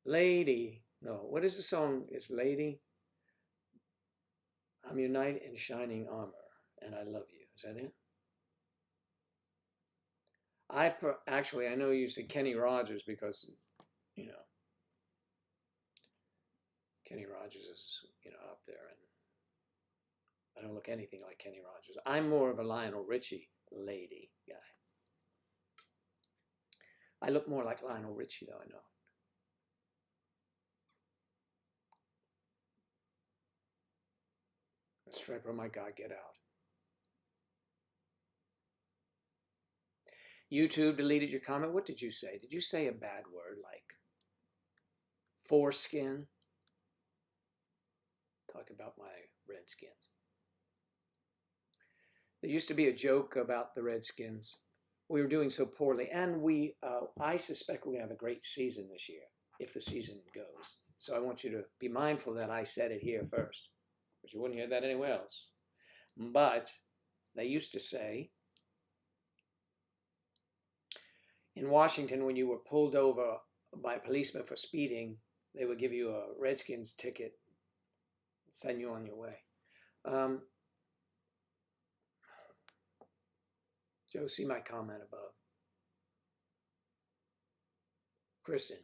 Lady. No, what is the song? It's Lady. I'm your knight in shining armor, and I love you. Is that it? Actually, I know you said Kenny Rogers because, you know, Kenny Rogers is, you know, up there, and I don't look anything like Kenny Rogers. I'm more of a Lionel Richie lady guy. I look more like Lionel Richie, though, I know. Striper, oh my God, get out. YouTube deleted your comment. What did you say? Did you say a bad word like foreskin? Talk about my Redskins. There used to be a joke about the Redskins. We were doing so poorly, and I suspect we're going to have a great season this year, if the season goes. So I want you to be mindful that I said it here first, because you wouldn't hear that anywhere else. But they used to say, in Washington, when you were pulled over by a policeman for speeding, they would give you a Redskins ticket, send you on your way. Joe, see my comment above. Kristen,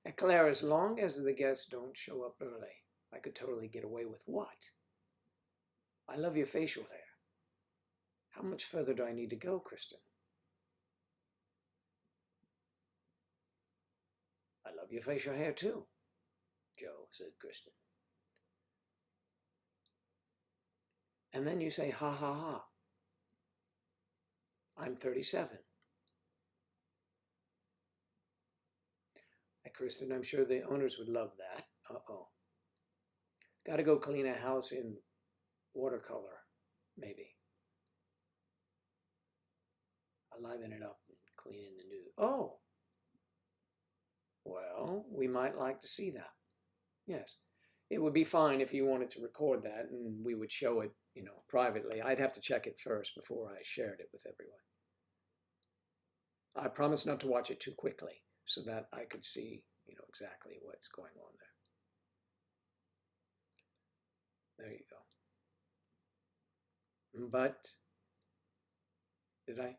and Claire, as long as the guests don't show up early, I could totally get away with what? I love your facial hair. How much further do I need to go, Kristen? I love your facial hair too, Joe, said Kristen. And then you say, ha ha ha. I'm 37. Kristen, I'm sure the owners would love that. Uh-oh. Got to go clean a house in watercolor, maybe. I'll liven it up and clean in the nude. Oh. Well, we might like to see that. Yes. It would be fine if you wanted to record that and we would show it, you know, privately. I'd have to check it first before I shared it with everyone. I promise not to watch it too quickly so that I could see, you know, exactly what's going on there. There you go. But, did I?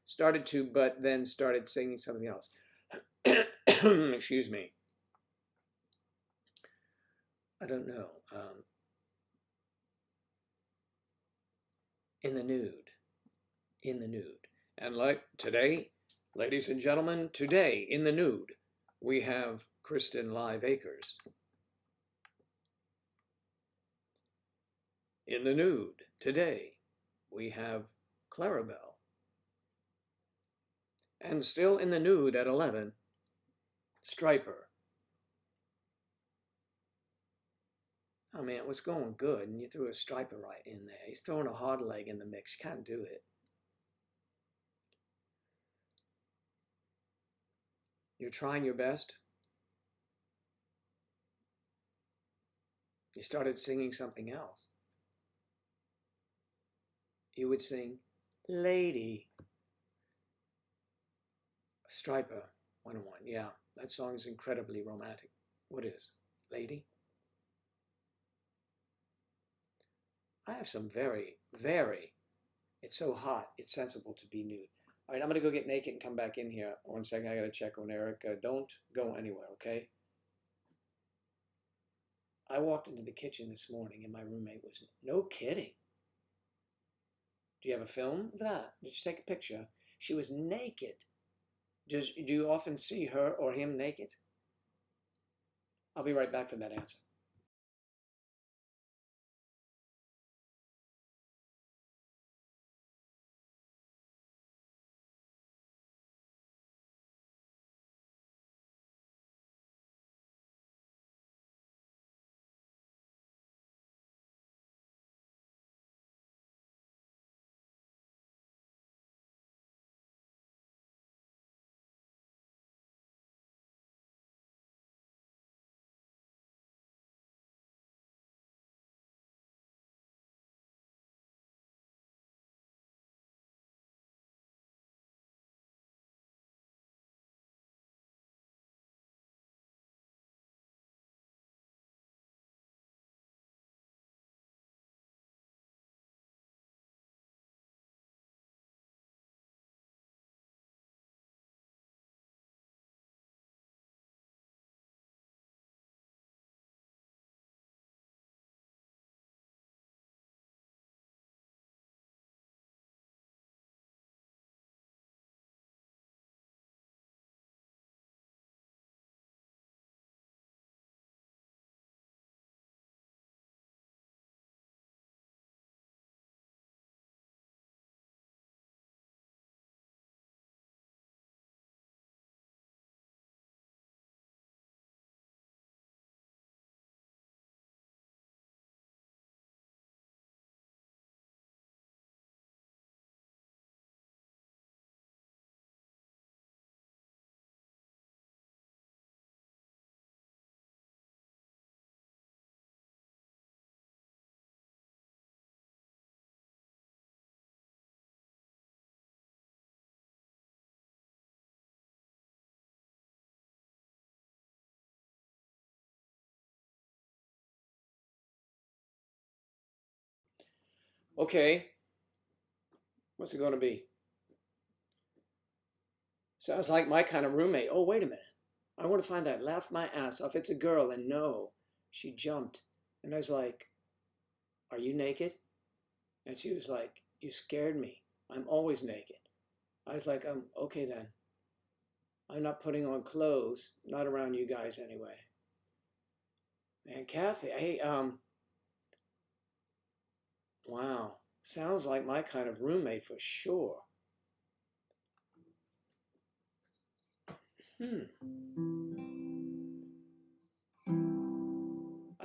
Started to, but then started singing something else. Excuse me. I don't know. In the nude. In the nude. And like today, ladies and gentlemen, today in the nude, we have Kristen Live Acres. In the nude, today, we have Clarabelle. And still in the nude at 11, Striper. Oh man, it was going good, and you threw a Striper right in there. He's throwing a hard leg in the mix. You can't do it. You're trying your best. You started singing something else. You would sing, Lady. Striper 101. Yeah, that song is incredibly romantic. What is? Lady? I have some it's so hot, it's sensible to be nude. All right, I'm going to go get naked and come back in here. 1 second, I got to check on Eric. Don't go anywhere, okay? I walked into the kitchen this morning and my roommate was, no kidding. Do you have a film of that? Did you take a picture? She was naked. Do you often see her or him naked? I'll be right back for that answer. Okay, what's it going to be? Sounds like my kind of roommate. Oh, wait a minute. I want to find that. Laugh my ass off. It's a girl, and no, she jumped. And I was like, are you naked? And she was like, you scared me. I'm always naked. I was like, okay then. I'm not putting on clothes. Not around you guys anyway. And Kathy, hey, wow. Sounds like my kind of roommate for sure. I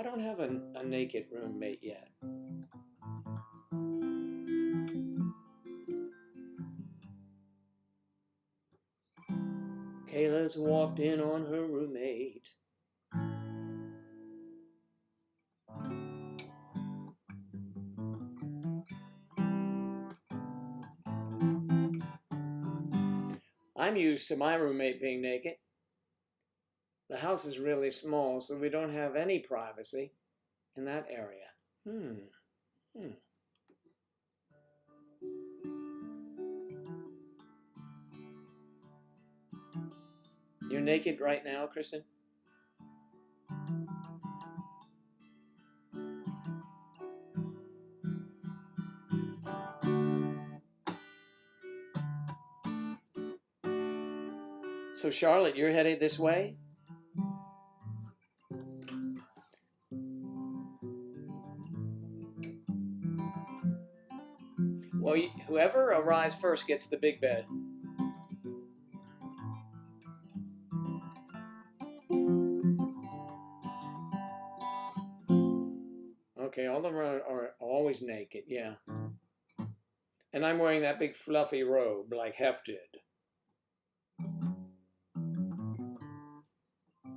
don't have a naked roommate yet. Kayla's walked in on her roommate. I'm used to my roommate being naked. The house is really small, so we don't have any privacy in that area. You're naked right now, Kristen? So Charlotte, you're headed this way? Well, whoever arrives first gets the big bed. Okay, all of them are always naked, yeah. And I'm wearing that big fluffy robe like Hef did.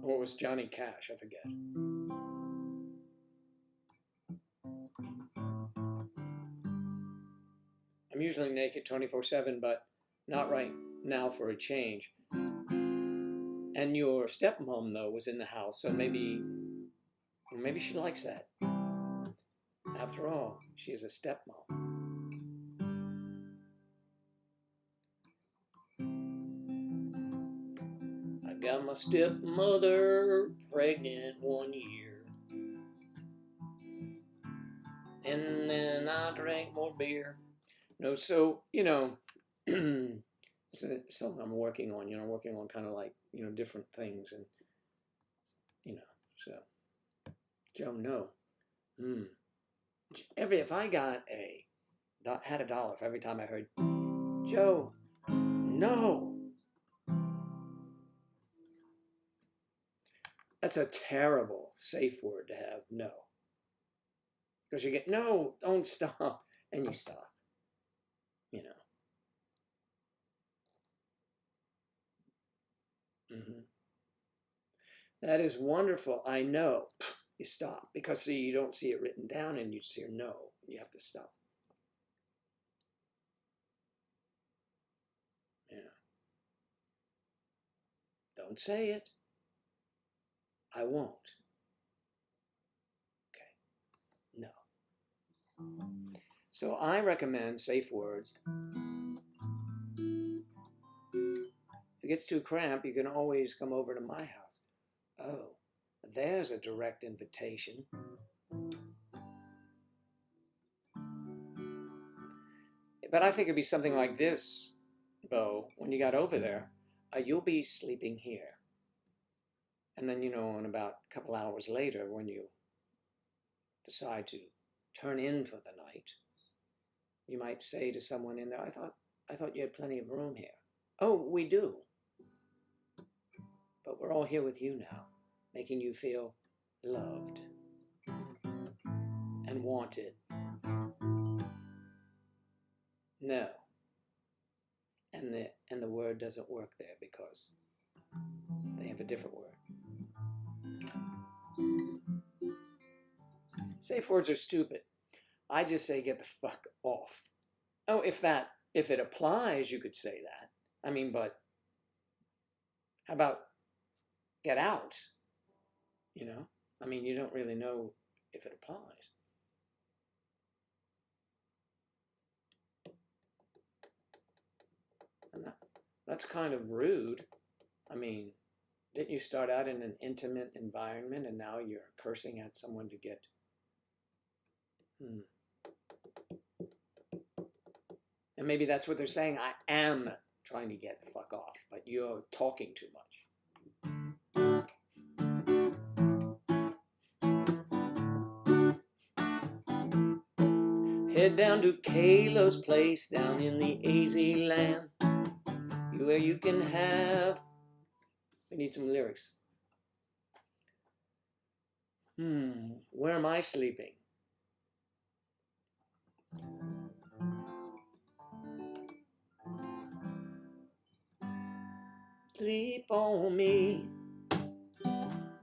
Or it was Johnny Cash, I forget. I'm usually naked 24/7, but not right now for a change. And your stepmom, though, was in the house, so maybe she likes that. After all, she is a stepmom. I got my stepmother pregnant 1 year. And then I drank more beer. No, so, it's something I'm working on, working on kind of like, different things. And, so, Joe, no. If I had $1 for every time I heard, Joe, no. That's a terrible safe word to have, no. Because you get, no, don't stop. And you stop, That is wonderful. I know. You stop. Because, see, you don't see it written down and you just hear no. You have to stop. Yeah. Don't say it. I won't. Okay. No. So I recommend safe words. If it gets too cramped, you can always come over to my house. Oh, there's a direct invitation. But I think it'd be something like this, Bo, when you got over there. You'll be sleeping here. And then, in about a couple hours later, when you decide to turn in for the night, you might say to someone in there, I thought you had plenty of room here. Oh, we do. But we're all here with you now, making you feel loved and wanted. No. And the word doesn't work there because they have a different word. Safe words are stupid. I just say get the fuck off. Oh, if it applies, you could say that. But how about get out? You don't really know if it applies. And that's kind of rude. Didn't you start out in an intimate environment and now you're cursing at someone to get... And maybe that's what they're saying. I am trying to get the fuck off, but you're talking too much. Head down to Kayla's place down in the AZ land, where you can have... We need some lyrics. Where am I sleeping? Sleep on me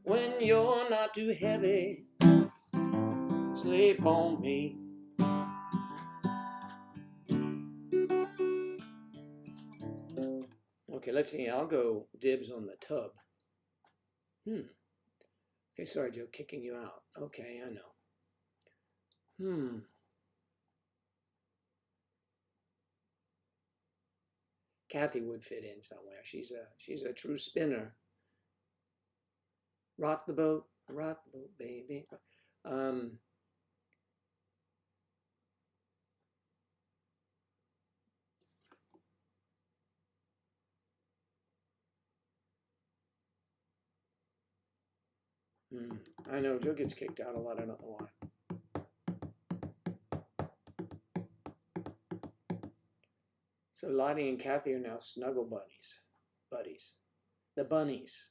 when you're not too heavy. Sleep on me. Okay, let's see. I'll go dibs on the tub. Okay, sorry, Joe, kicking you out. Okay, I know. Kathy would fit in somewhere. She's a true spinner. Rock the boat, baby. I know, Joe gets kicked out a lot, I don't know why. So Lottie and Kathy are now snuggle buddies. The bunnies.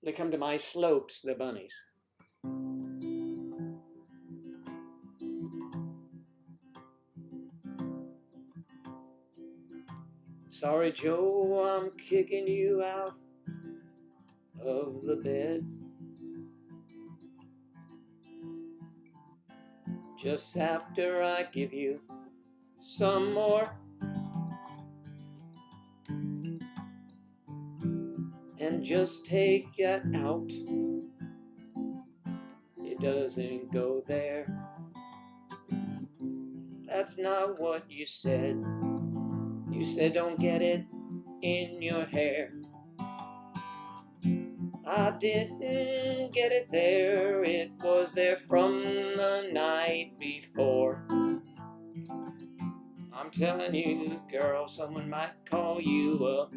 They come to my slopes, the bunnies. Sorry, Joe, I'm kicking you out of the bed. just after I give you some more. And just take it out. It doesn't go there. That's not what you said. You said don't get it in your hair. I didn't get it there. It was there from the night before. I'm telling you, girl, someone might call you up.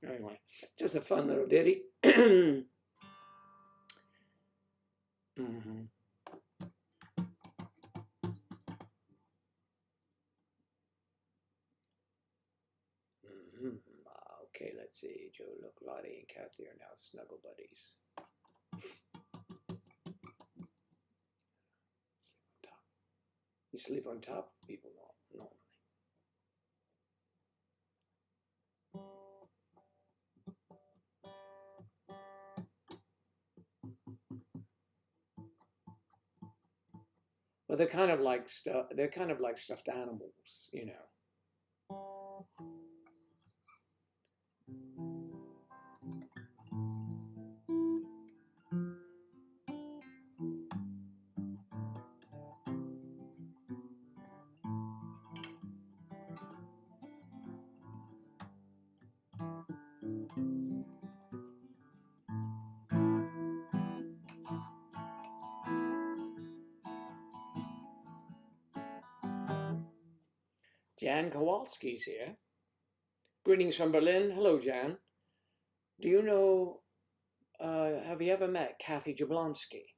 Anyway, just a fun little ditty. Mm-hmm. Mm-hmm. Okay, let's see. Joe, look, Lottie and Kathy are now snuggle buddies. You sleep on top of people normally. Well, they're kind of like stuffed animals, you know. Jan Kowalski's here. Greetings from Berlin. Hello, Jan. Do you know, have you ever met Kathy Jablonski?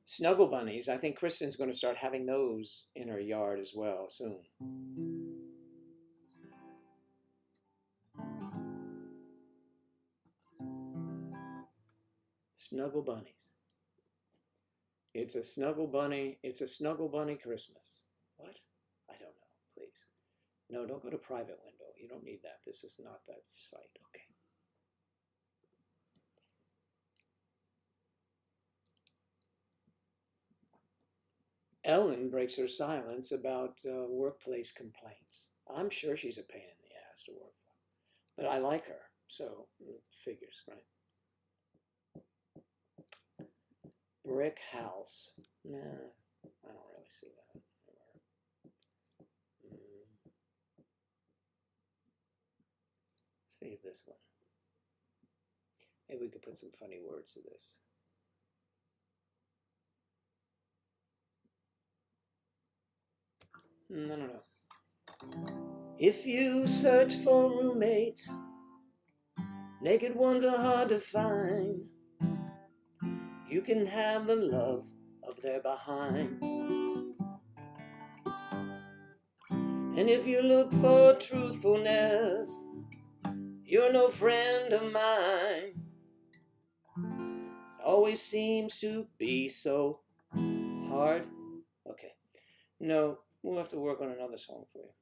Snuggle bunnies. I think Kristen's going to start having those in her yard as well soon. Snuggle bunnies. It's a snuggle bunny. It's a snuggle bunny Christmas. What? I don't know. Please. No, don't go to private window. You don't need that. This is not that site. Okay. Ellen breaks her silence about workplace complaints. I'm sure she's a pain in the ass to work for, but I like her, so figures, right? Brick house. Nah, I don't really see that. See this one. Maybe we could put some funny words to this. No. If you search for roommates, naked ones are hard to find. You can have the love of their behind. And if you look for truthfulness, you're no friend of mine. Always seems to be so hard. Okay. No, we'll have to work on another song for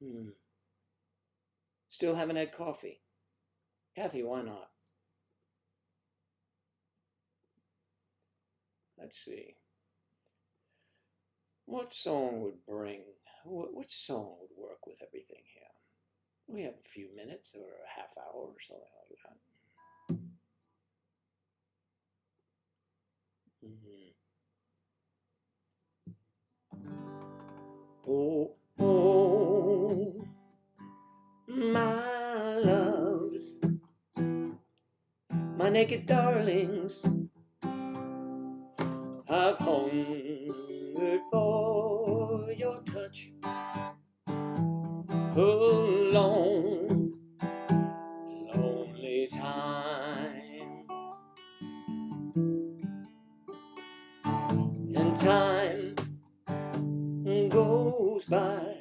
you. Still haven't had coffee. Kathy, why not? Let's see. What song would which song would work with everything here? We have a few minutes or a half hour or something like that. Oh, oh, my loves, my naked darlings, I've hungered for your touch a long, lonely time. And time goes by,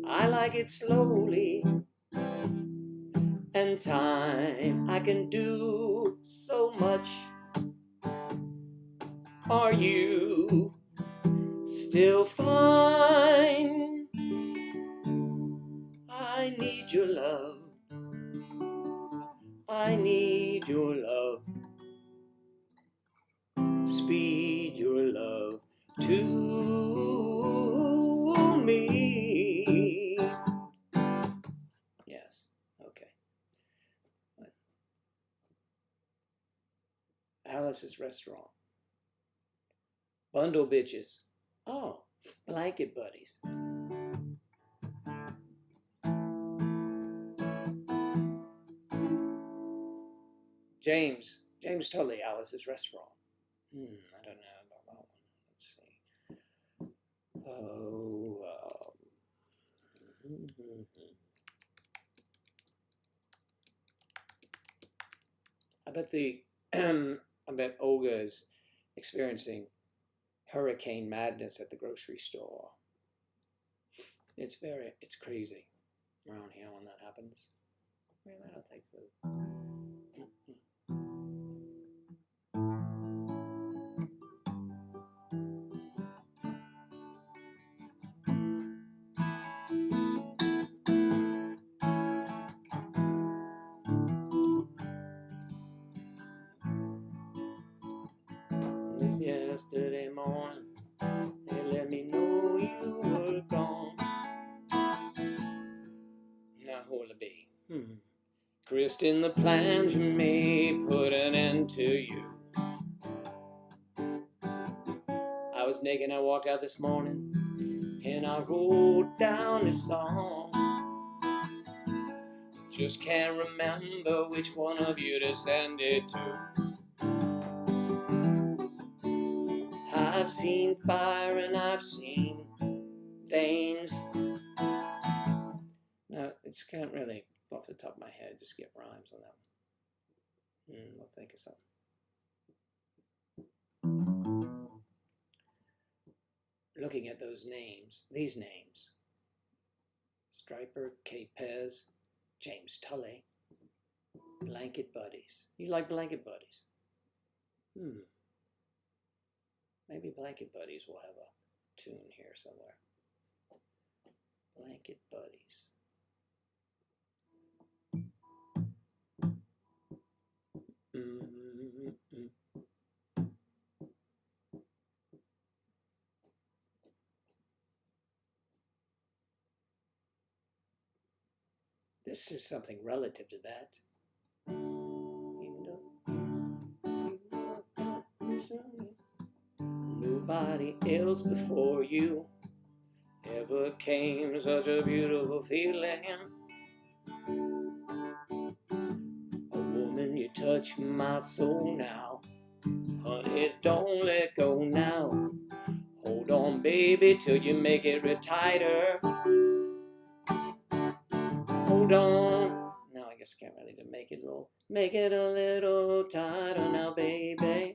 I like it slowly. And time, I can do so much. Are you still fine. I need your love. I need your love. Speed your love to me. Yes, okay. Alice's Restaurant. Bundle bitches. Oh, blanket buddies. James Tully, Alice's Restaurant. I don't know about that one. Let's see. Oh, I bet Olga is experiencing hurricane madness at the grocery store. It's crazy around here when that happens. Well, I don't think so. This yesterday morning, they let me know you were gone. Now who'll it be? Kristen, the plans you made put an end to you. I was naked and I walked out this morning, and I wrote down this song. Just can't remember which one of you to send it to. I've seen fire and I've seen things. No, it's can't really off the top of my head just get rhymes on that one. I'll think of something. Looking at those names, these names: Striper, K. Pez, James Tully, Blanket Buddies. You like Blanket Buddies? Maybe Blanket Buddies will have a tune here somewhere. Blanket Buddies. This is something relative to that. Nobody else before you ever came such a beautiful feeling. A woman, you touch my soul now. Honey, don't let go now. Hold on, baby, till you make it tighter. Hold on. Now I guess I can't really make it a little tighter now, baby.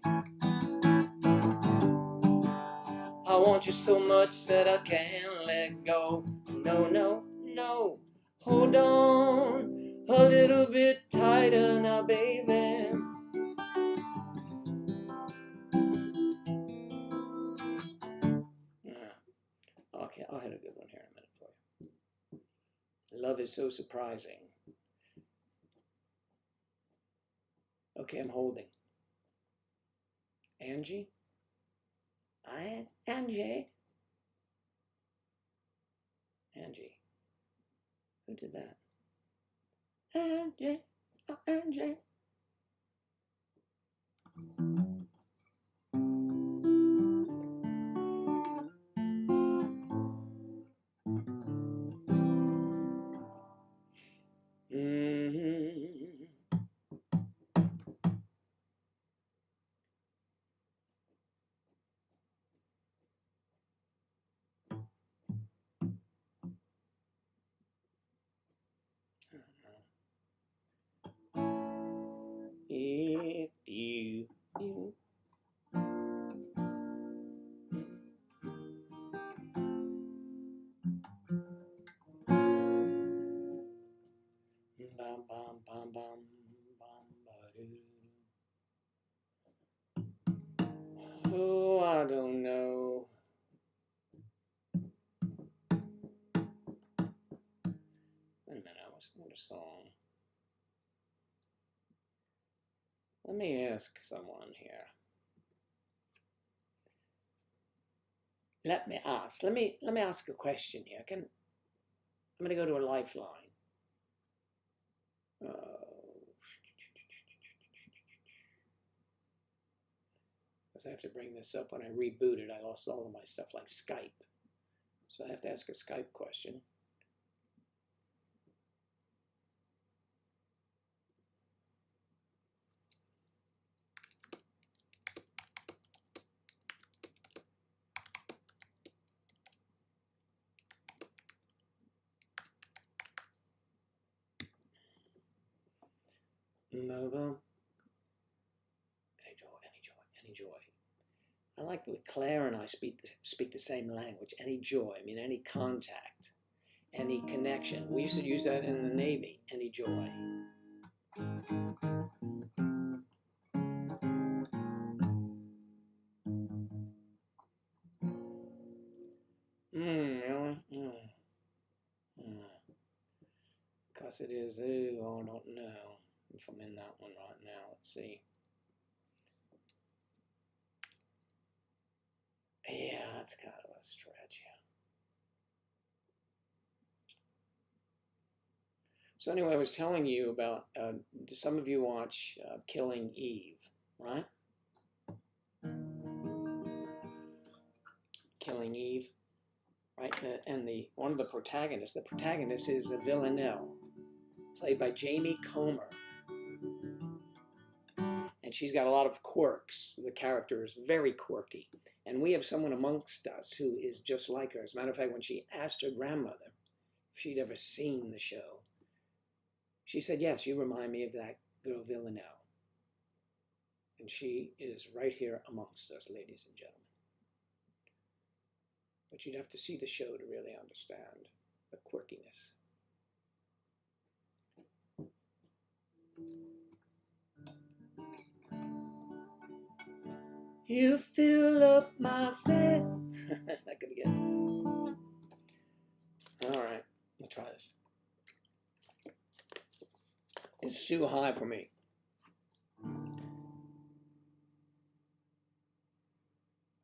I want you so much that I can't let go. No, no, no. Hold on a little bit tighter now, baby. Okay, I'll hit a good one here in a minute for you. Love is so surprising. Okay, I'm holding. Angie? Angie? Angie. Who did that? Angie. Oh, Angie. If you bam bam bam bam bam ba-doo. Oh, I don't know. song. Let me ask someone here. Let me ask a question here. I'm going to go to a lifeline. Because I have to bring this up. When I rebooted, I lost all of my stuff like Skype. So I have to ask a Skype question. Any joy. I like that Claire and I speak the same language. Any joy, I mean any contact, any connection. We used to use that in the Navy, any joy. Really? Because it is, I don't know if I'm in that one right now. Let's see. Yeah, that's kind of a stretch. So anyway, I was telling you about, some of you watch Killing Eve, right? Killing Eve, right? And one of the protagonists, is Villanelle, played by Jamie Comer. And she's got a lot of quirks. The character is very quirky. And we have someone amongst us who is just like her. As a matter of fact, when she asked her grandmother if she'd ever seen the show, she said, yes, you remind me of that girl Villanelle. And she is right here amongst us, ladies and gentlemen. But you'd have to see the show to really understand the quirkiness. You fill up my set. Not gonna get it. All right, let's try this. It's too high for me. I'm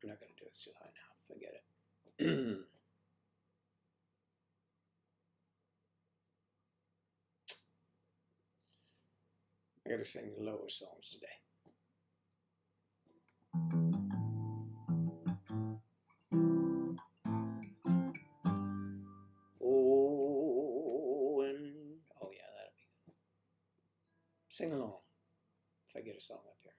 not gonna do it. It's too high now. Forget it. I gotta sing lower songs today. Oh, yeah, that'll be good. Sing along if I get a song up here.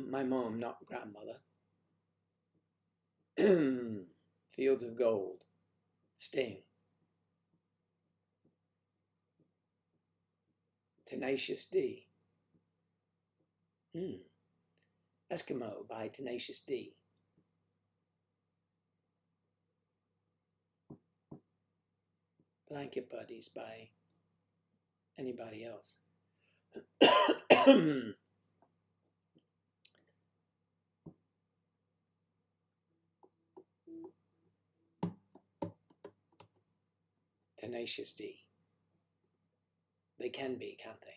My mom, not grandmother. Fields of Gold. Sting. Tenacious D. Eskimo by Tenacious D. Blanket Buddies by anybody else. Tenacious D. They can be, can't they?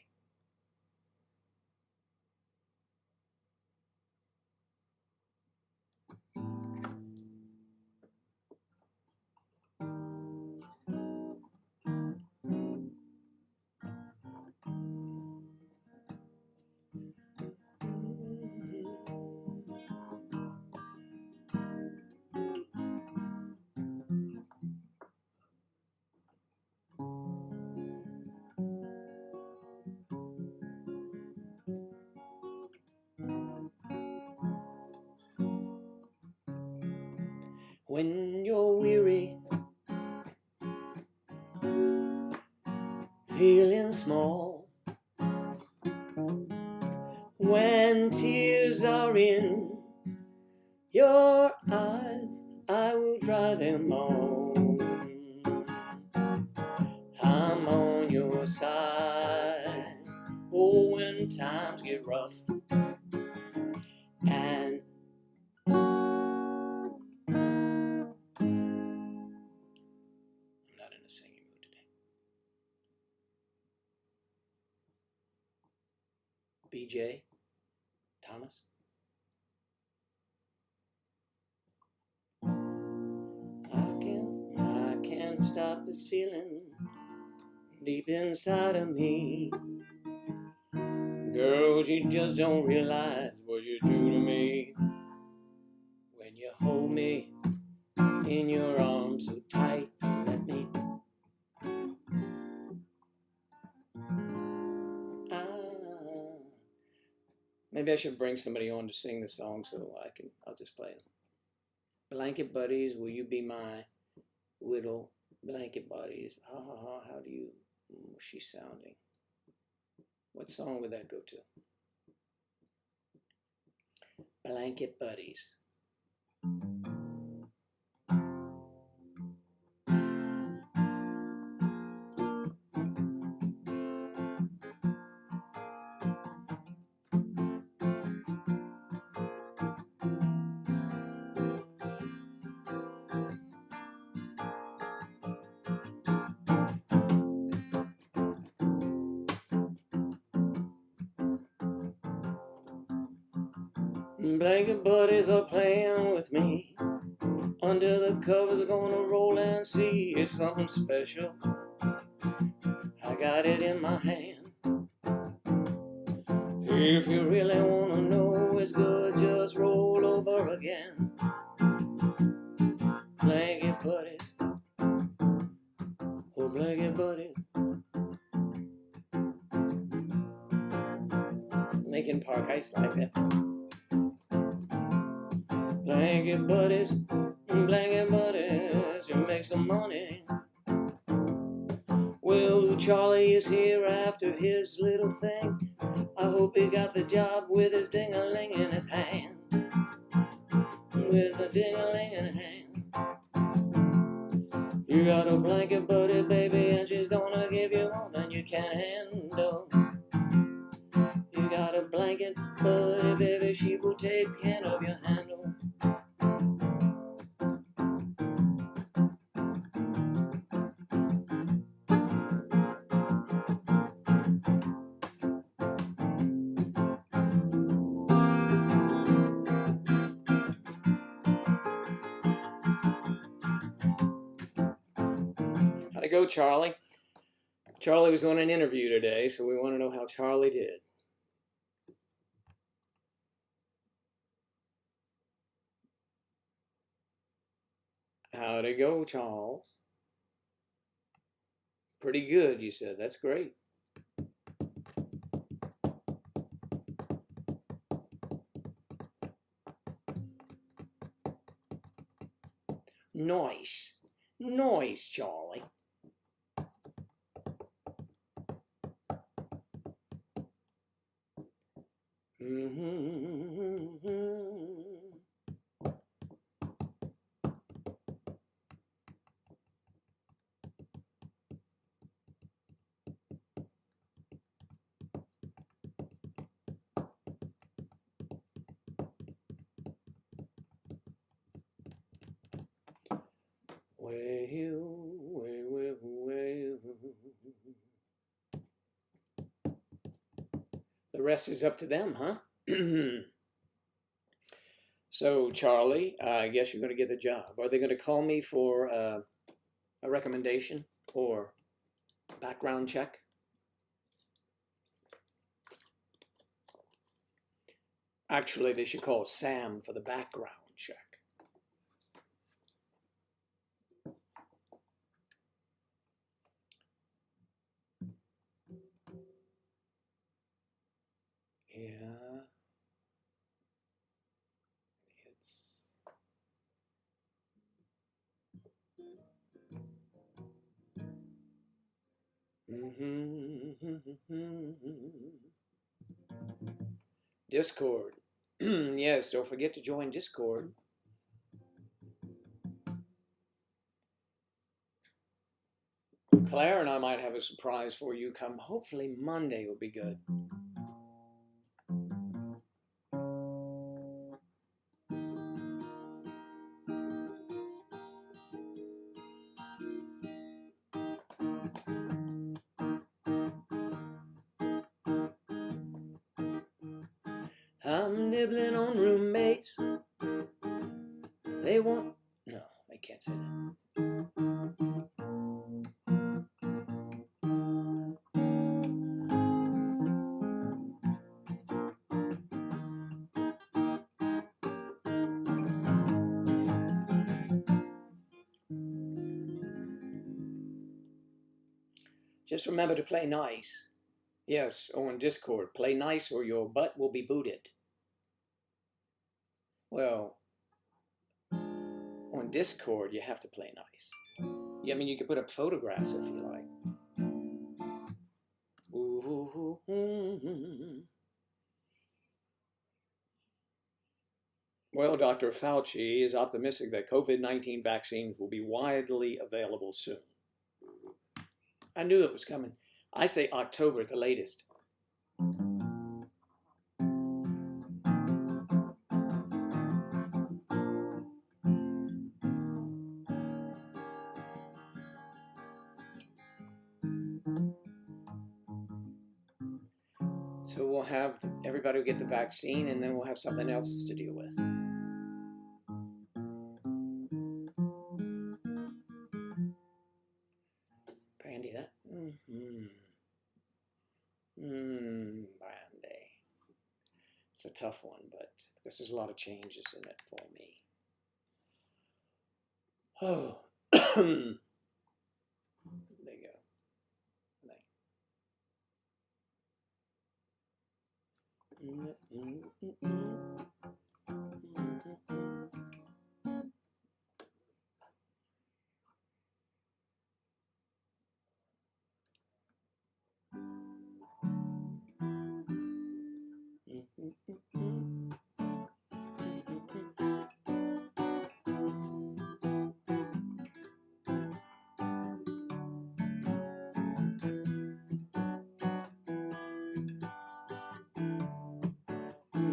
When you're weary, feeling small, tears are in your eyes, I will dry them on. I'm on your side. Oh, when times get rough and I'm not in a singing mood today. BJ Thomas. I can't stop this feeling deep inside of me. Girl, you just don't realize what you do to me. When you hold me in your arms so tight, let me. Maybe I should bring somebody on to sing the song so I'll just play it. Blanket buddies, will you be my little blanket buddies? Ha ha ha, how do you, she's sounding. What song would that go to? Blanket buddies. Blanket buddies are playing with me. Under the covers, gonna roll and see. It's something special. I got it in my hand. If you really wanna know it's good, just roll over again. Blanket buddies, oh blanket buddies. Lincoln Park, I used to like that. Blanket buddies, you make some money. Well, Charlie is here after his little thing. I hope he got the job with his ding-a-ling in his hand. With a ding-a-ling in his hand. You got a blanket buddy, baby, and she's gonna give you more than you can handle. You got a blanket buddy, baby, she will take care of your handle. How'd it go, Charlie? Charlie was on an interview today, so we want to know how Charlie did. How'd it go, Charles? Pretty good, you said. That's great. Nice. Nice, Charlie. The rest is up to them, huh? So, Charlie, I guess you're going to get the job. Are they going to call me for a recommendation or background check? Actually, they should call Sam for the background check. Yeah. It's... Discord. Yes, don't forget to join Discord. Claire and I might have a surprise for you come. Hopefully Monday will be good. I'm nibbling on roommates. They want... No, I can't say that. Just remember to play nice. Yes, on Discord. Play nice or your butt will be booted. Well, on Discord, you have to play nice. Yeah, I mean, you can put up photographs if you like. Ooh, Well, Dr. Fauci is optimistic that COVID-19 vaccines will be widely available soon. I knew it was coming. I say October at the latest. So we'll have everybody will get the vaccine, and then we'll have something else to deal with. Brandy, that. Brandy. It's a tough one, but because there's a lot of changes in it for me. Oh, there you go.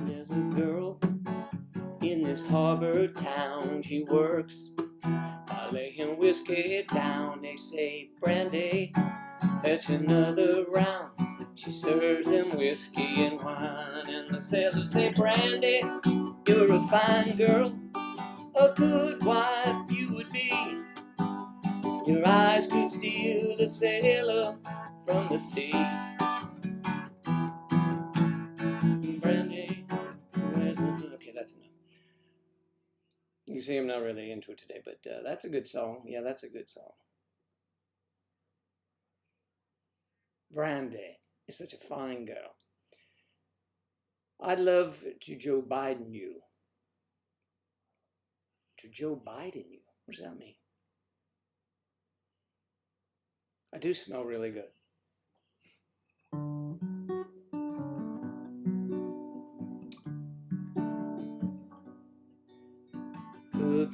There's a girl in this harbor town. She works by laying whiskey down. They say, Brandy, fetch another round. She serves them whiskey and wine. And the sailors say, Brandy, you're a fine girl, a good wife you would be. Your eyes could steal a sailor from the sea. Brandy, okay, that's enough. You see, I'm not really into it today, but that's a good song. Yeah, that's a good song. Brandy is such a fine girl. I'd love to Joe Biden you. To Joe Biden you? What does that mean? I do smell really good. Good.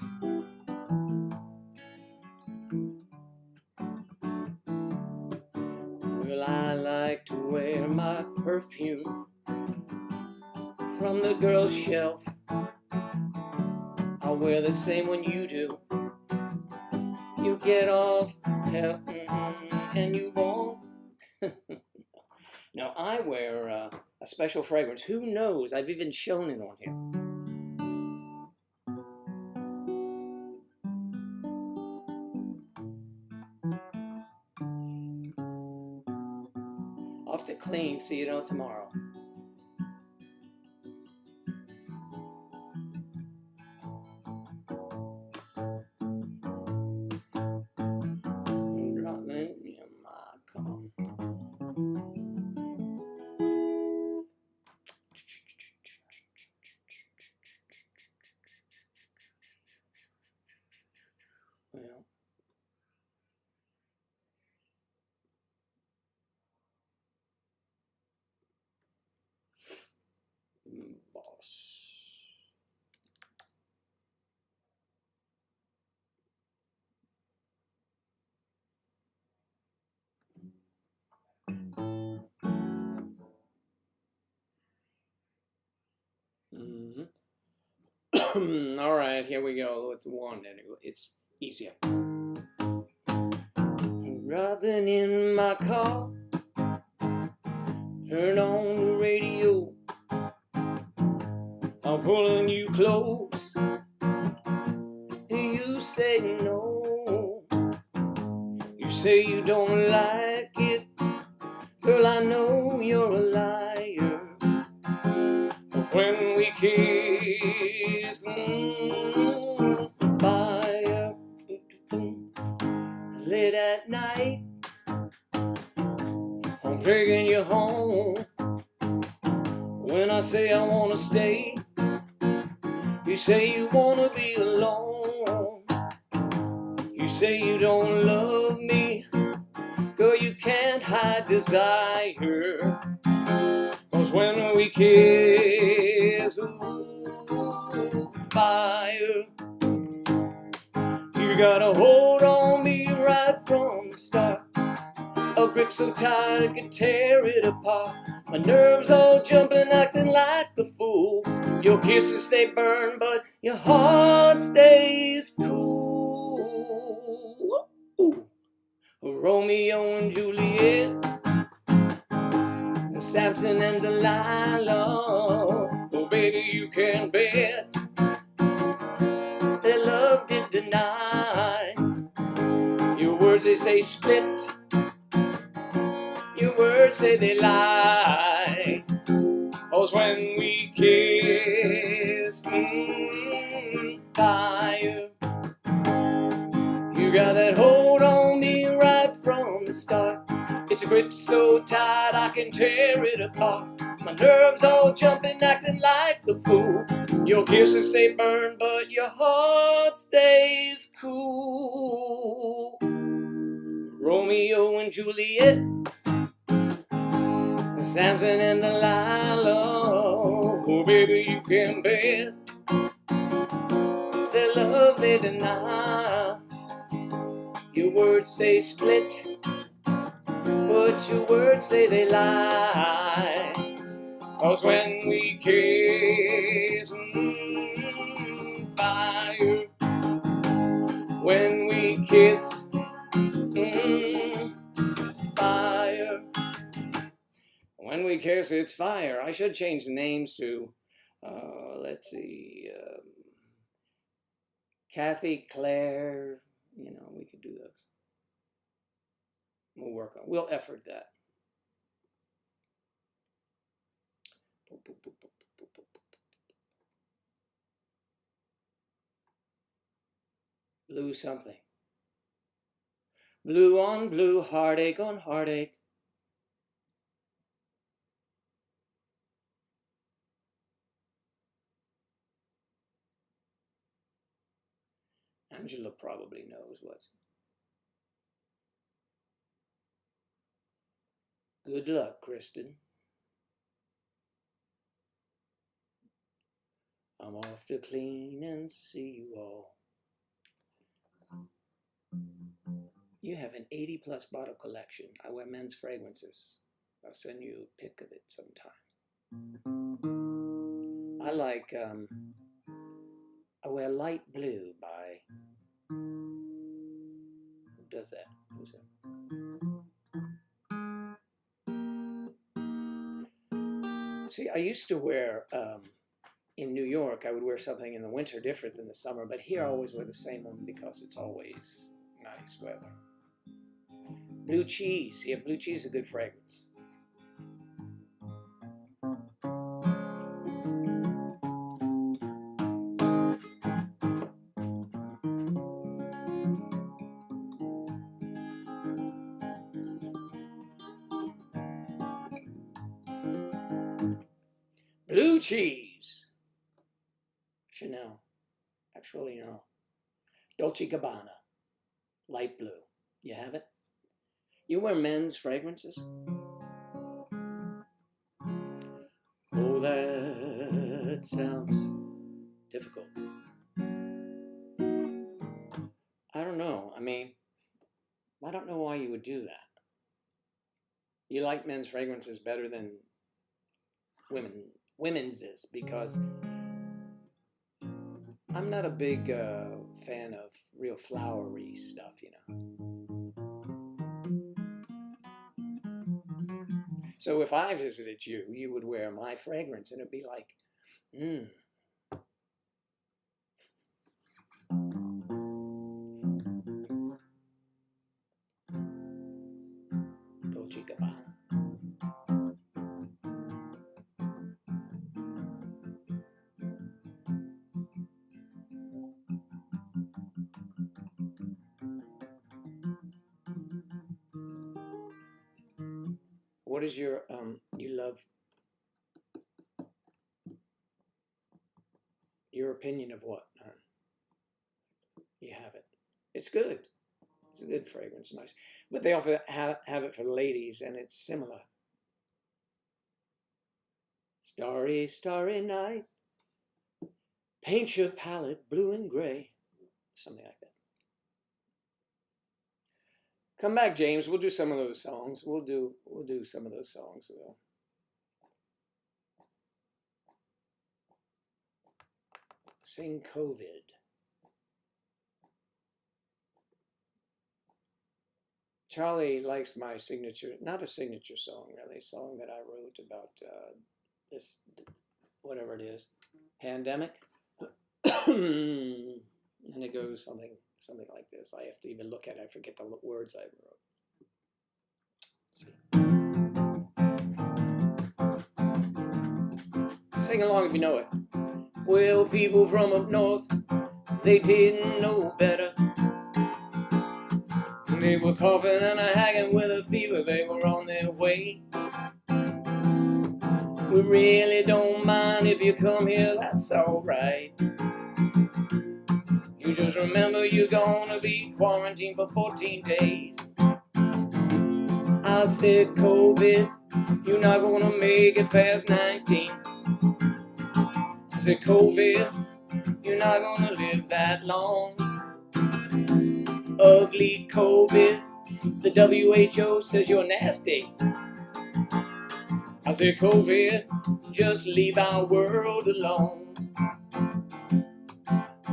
Well, I like to wear my perfume from the girl's shelf. I'll wear the same one you do. You get off and you won't. Now I wear a special fragrance. Who knows? I've even shown it on here. Off to clean. See you all tomorrow. Well, Mm-hmm. All right, here we go. It's one. It's easier. Driving in my car, turn on the radio. I'm pulling you close. You say no. You say you don't like it. Girl, I know you're a liar. But when we kiss, fire. Late at night, I'm taking you home. When I say I wanna stay, you say you wanna be alone. You say you don't love me. Girl, you can't hide desire. 'Cause when we kiss, ooh, fire. You gotta hold on me right from the start. A grip so tight I could tear it apart. My nerves all jumping, acting like a fool. Your kisses, they burn, but your heart stays cool. Ooh. Romeo and Juliet, Samson and Delilah. Oh, baby, you can bet their love did deny. Your words, they say split. Your words say they lie. 'Cause when we kiss, fire. You got that hold on me right from the start. It's a grip so tight I can tear it apart. My nerves all jumping, acting like a fool. Your kisses say burn, but your heart stays cool. Romeo and Juliet, Samson and Delilah. Oh, baby, you can bet their love they deny. Your words say split, but your words say they lie. 'Cause when we kiss, fire. When we kiss, fire. When we kiss, it's fire. I should change the names to, let's see, Kathy, Claire. You know, we could do those. We'll effort that. Blue something. Blue on blue, heartache on heartache. Angela probably knows what's. Good luck, Kristen. I'm off to clean and see you all. You have an 80+ bottle collection. I wear men's fragrances. I'll send you a pic of it sometime. I like, I wear light blue by, who does that? Who's that? See, I used to wear, in New York, I would wear something in the winter different than the summer, but here I always wear the same one because it's always nice weather. Blue cheese. Yeah, blue cheese is a good fragrance. Blue cheese. Chanel. Actually, no. Dolce & Gabbana. Light blue. You have it? You wear men's fragrances? Oh, that sounds difficult. I don't know. I mean, I don't know why you would do that. You like men's fragrances better than women women's is, because I'm not a big fan of real flowery stuff, you know. So if I visited you, you would wear my fragrance, and it'd be like, Dolce Gabbana. What is your you love your opinion of what? You have it. It's good. It's a good fragrance, nice. But they often have it for ladies, and it's similar. Starry, starry night, paint your palette blue and gray. Something like that. Come back, James. We'll do some of those songs. We'll do some of those songs though. Sing COVID. Charlie likes my signature, not a signature song really, a song that I wrote about this, whatever it is, pandemic. And it goes something like this. I have to even look at it. I forget the words I wrote. Sing along if you know it. Well, people from up north, they didn't know better. They were coughing and hacking with a fever. They were on their way. We really don't mind if you come here, that's alright. You just remember you're gonna be quarantined for 14 days. I said, COVID, you're not gonna make it past 19. I said, COVID, you're not gonna live that long. Ugly COVID, the WHO says you're nasty. I said, COVID, just leave our world alone.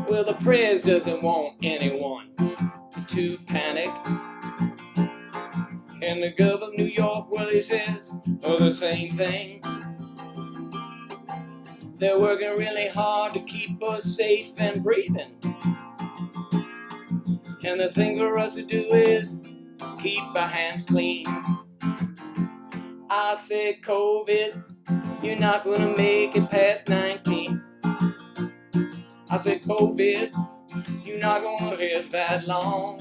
Well, the press doesn't want anyone to panic. And the governor of New York, well, he says, oh, the same thing. They're working really hard to keep us safe and breathing. And the thing for us to do is keep our hands clean. I said, COVID, you're not gonna make it past 19. I said, COVID, you're not gonna live that long.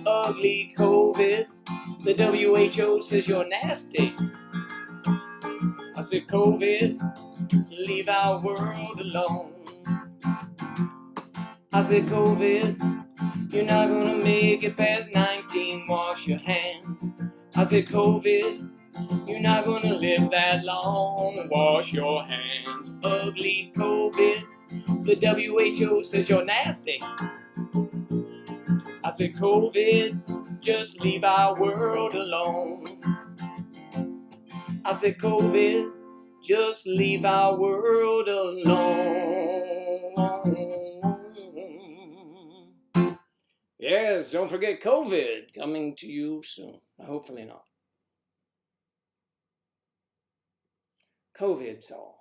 Ugly COVID, the WHO says you're nasty. I said, COVID, leave our world alone. I said, COVID, you're not gonna make it past 19, wash your hands. I said, COVID, you're not gonna live that long, wash your hands. Ugly COVID, the WHO says you're nasty. I said, COVID, just leave our world alone. I said, COVID, just leave our world alone. Yes, don't forget COVID coming to you soon. Hopefully not. COVID song.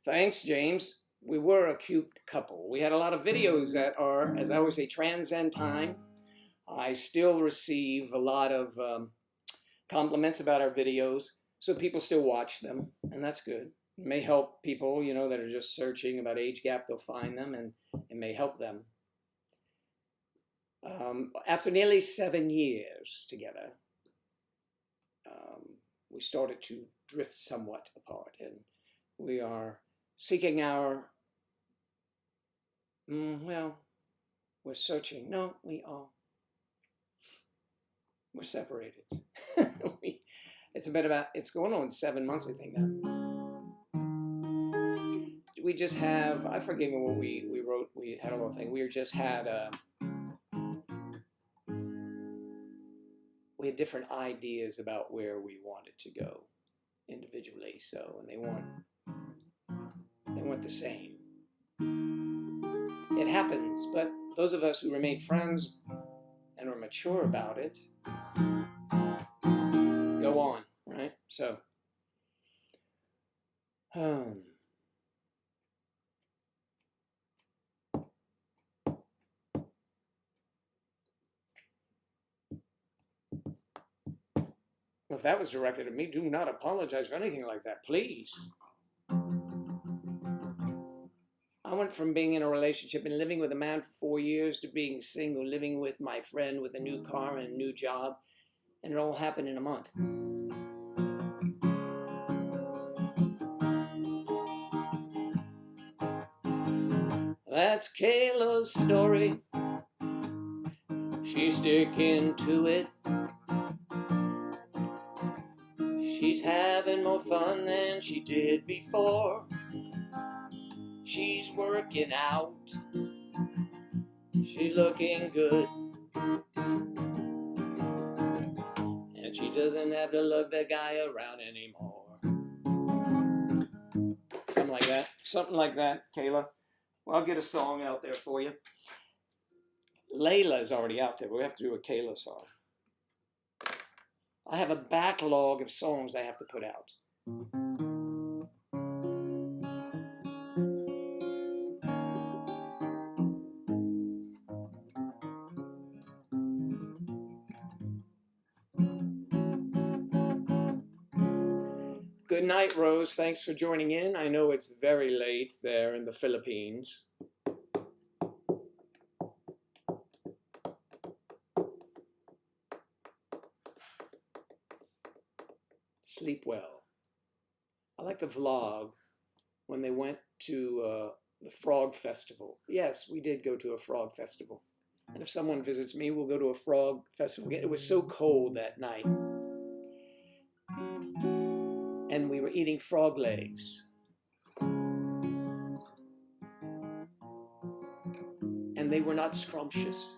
Thanks, James. We were a cute couple. We had a lot of videos that are, as I always say, transcend time. I still receive a lot of compliments about our videos, so people still watch them, and that's good. It may help people, you know, that are just searching about age gap. They'll find them, and it may help them. After nearly 7 years together, we started to drift somewhat apart, and we are seeking our, well, we're searching. No, we're separated. It's going on 7 months, I think now. We just have, I forget what we wrote. We had a little thing. We had different ideas about where we wanted to go individually. So, and they weren't the same. It happens, but those of us who remain friends and are mature about it go on, right? So, if that was directed at me, do not apologize for anything like that, please. I went from being in a relationship and living with a man for 4 years to being single, living with my friend with a new car and a new job, and it all happened in a month. That's Kayla's story. She's sticking to it. She's having more fun than she did before. She's working out. She's looking good. And she doesn't have to lug the guy around anymore. Something like that. Something like that, Kayla. Well, I'll get a song out there for you. Layla's already out there, but we have to do a Kayla song. I have a backlog of songs I have to put out. Good night, Rose. Thanks for joining in. I know it's very late there in the Philippines. Sleep well. I like the vlog when they went to the Frog Festival. Yes, we did go to a Frog Festival. And if someone visits me, we'll go to a Frog Festival. It was so cold that night. And we were eating frog legs. And they were not scrumptious.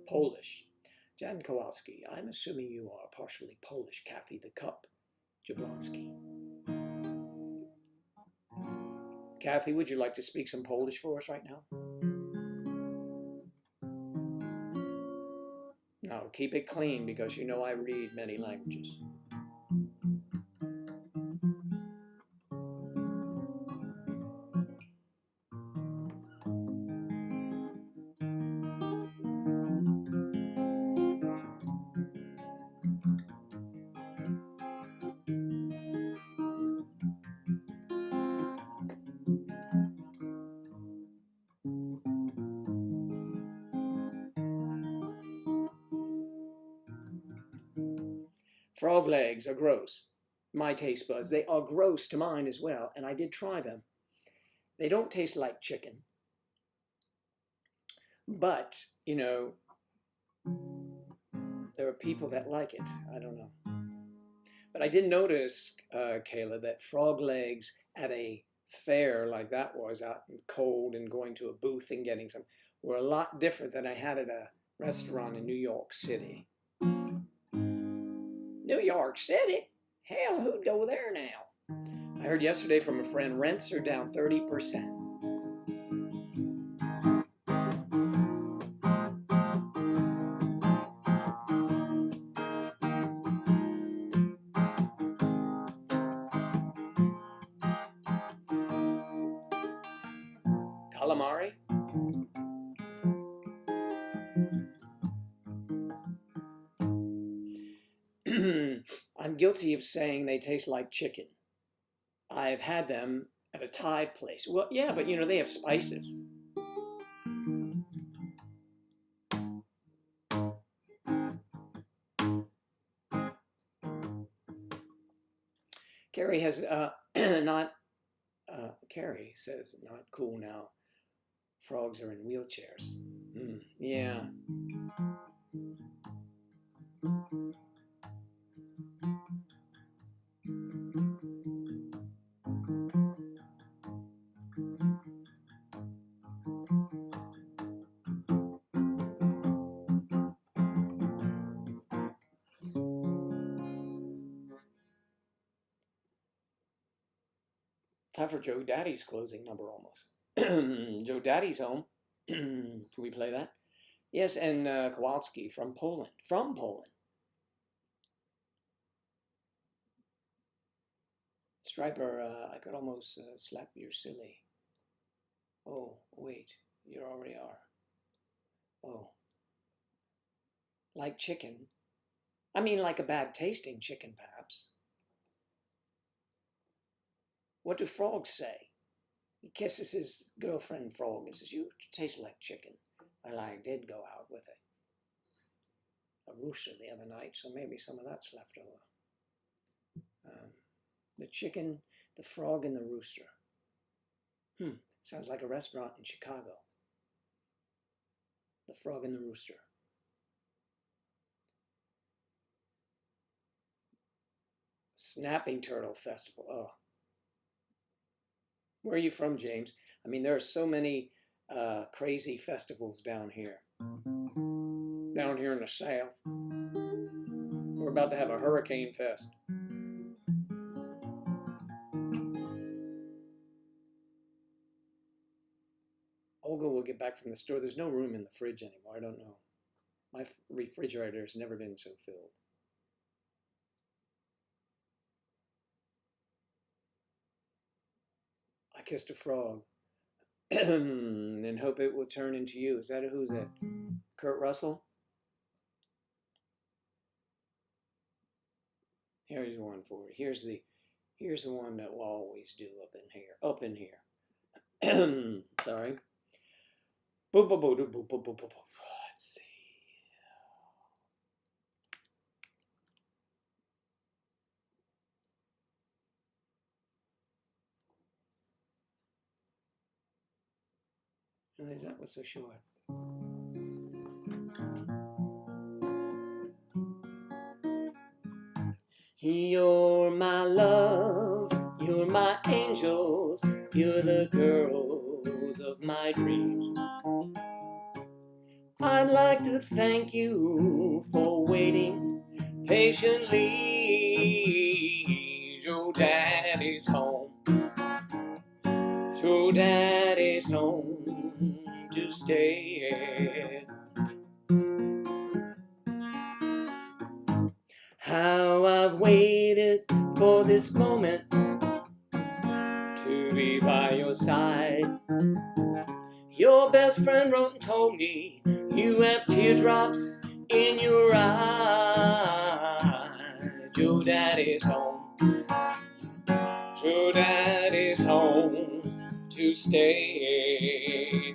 Polish. Jan Kowalski, I'm assuming you are partially Polish. Kathy the Cup, Jablonski. Kathy, would you like to speak some Polish for us right now? No, keep it clean because you know I read many languages. Frog legs are gross. My taste buds, they are gross to mine as well, and I did try them. They don't taste like chicken. But, you know, there are people that like it. I don't know. But I did notice, Kayla, that frog legs at a fair like that was, out in the cold and going to a booth and getting some, were a lot different than I had at a restaurant in New York City. New York City? Hell, who'd go there now? I heard yesterday from a friend, rents are down 30%. Calamari? I'm guilty of saying they taste like chicken. I've had them at a Thai place. Well, yeah, but you know, they have spices. Carrie has not. Carrie says not cool now. Frogs are in wheelchairs. Yeah. Time for Joe Daddy's closing number almost. Joe Daddy's home. Can we play that? Yes, and Kowalski from Poland. From Poland. Striper, I could almost slap your silly. Oh, wait, you already are. Oh. Like chicken. I mean, like a bad tasting chicken, perhaps. What do frogs say? He kisses his girlfriend frog and says, you taste like chicken. Well, I did go out with a rooster the other night, so maybe some of that's left over. The chicken, the frog, and the rooster. Sounds like a restaurant in Chicago. The Frog and the Rooster. Snapping Turtle Festival. Oh. Where are you from, James? I mean, there are so many crazy festivals down here. Down here in the South. We're about to have a hurricane fest. Olga will get back from the store. There's no room in the fridge anymore. I don't know. My refrigerator has never been so filled. I kissed a frog and hope it will turn into you. Is that who's that? Kurt Russell? Here's one for you. Here's the one that we'll always do up in here. Up in here. Sorry. Let's see. That was so short. You're my love, you're my angels, you're the girls of my dreams. I'd like to thank you for waiting patiently. Your daddy's home. Your daddy's home to stay. How I've waited for this moment to be by your side. Your best friend wrote and told me you have teardrops in your eyes. Your daddy's home. Your daddy's home to stay.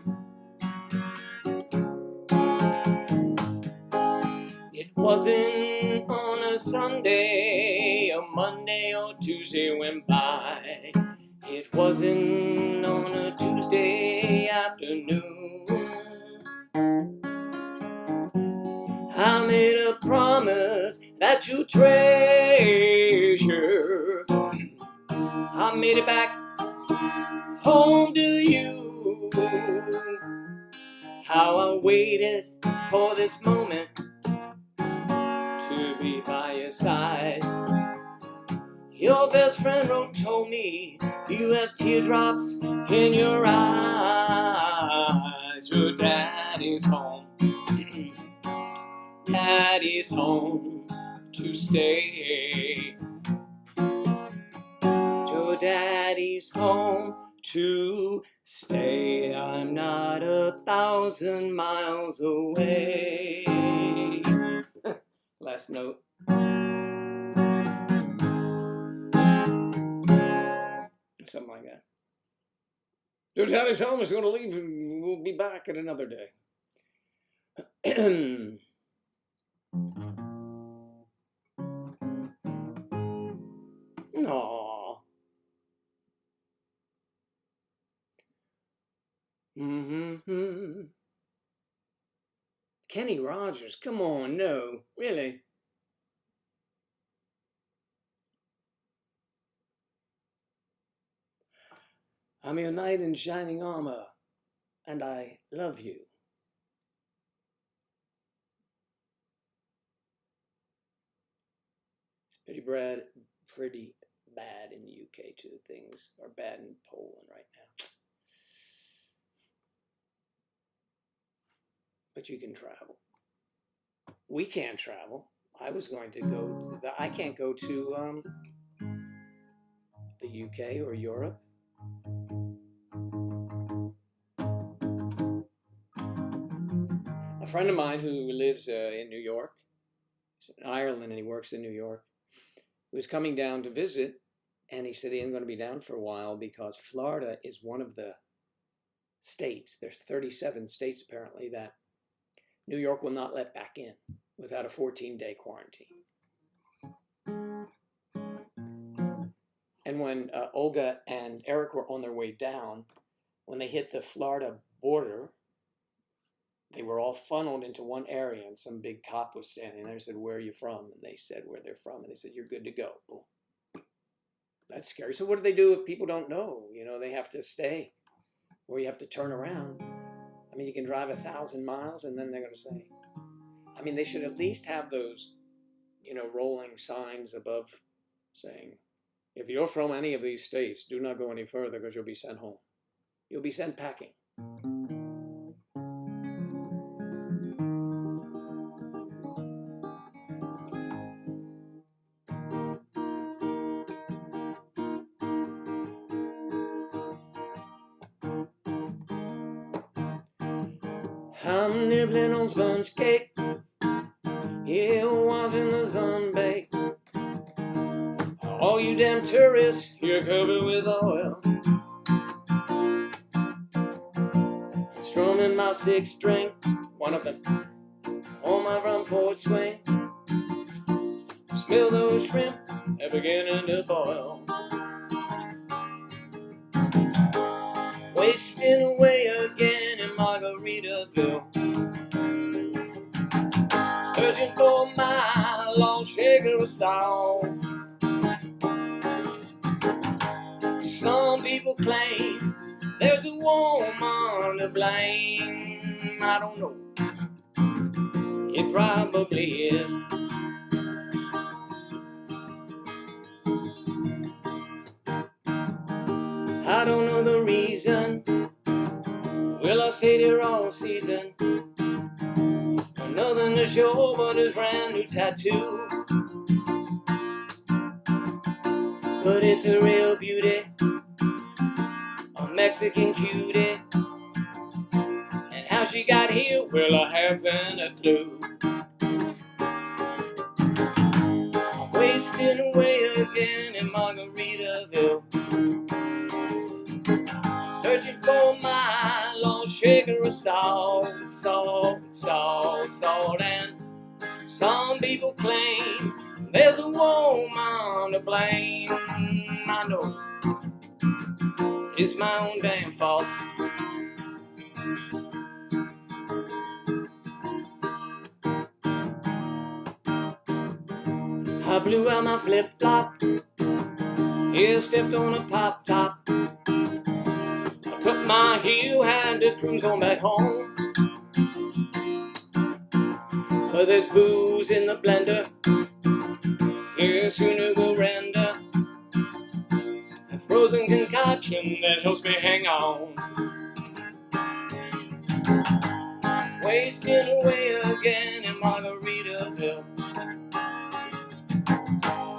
It wasn't on a Sunday, a Monday or Tuesday went by. It wasn't on a Tuesday afternoon. I made a promise that you treasure. I made it back home to you. How I waited for this moment to be by your side. Your best friend wrote and told me you have teardrops in your eyes. Your daddy's home. Daddy's home to stay. Your daddy's home to stay. I'm not 1,000 miles away. Last note. Something like that. Your daddy's home is going to leave and we'll be back at another day. Aww. Mm-hmm. Kenny Rogers, come on, no, really. I'm your knight in shining armor, and I love you. It's pretty bad in the UK too. Things are bad in Poland right now. But you can travel. We can't travel. I was going to go to I can't go to the UK or Europe. A friend of mine who lives in New York, he's in Ireland and he works in New York, was coming down to visit, and he said he ain't going to be down for a while because Florida is one of the states. There's 37 states apparently that New York will not let back in without a 14-day quarantine. And when Olga and Eric were on their way down, when they hit the Florida border, they were all funneled into one area, and some big cop was standing there and said, "Where are you from?" And they said where they're from, and they said, "You're good to go." Boom. That's scary. So what do they do if people don't know? You know, they have to stay, or you have to turn around. I mean, you can drive 1,000 miles, and then they're going to say, I mean, they should at least have those, you know, rolling signs above saying, if you're from any of these states, do not go any further because you'll be sent home. You'll be sent packing. I'm nibbling on sponge cake, here watching the sun bake. All you damn tourists, you're covered with oil. Strumming my sixth string, one of them on my front porch swing. Smell those shrimp, they're beginning to boil. Wasting away again in Margaritaville, searching for my long shaker of salt. Some people claim there's a woman to blame. I don't know, it probably is. I don't know the reason. Well, I stayed here all season. Nothing to show but his brand new tattoo. But it's a real beauty, a Mexican cutie. And how she got here, well, I haven't a clue. I'm wasting away again in Margaritaville, searching for my lost shaker of salt, salt, salt, salt. And some people claim there's a woman to blame. I know it's my own damn fault. I blew out my flip-flop, yeah, stepped on a pop-top. I cut my heel, had to cruise on back home. But there's booze in the blender, yeah, sooner will render a frozen concoction that helps me hang on. Wasting away again in Margaritaville,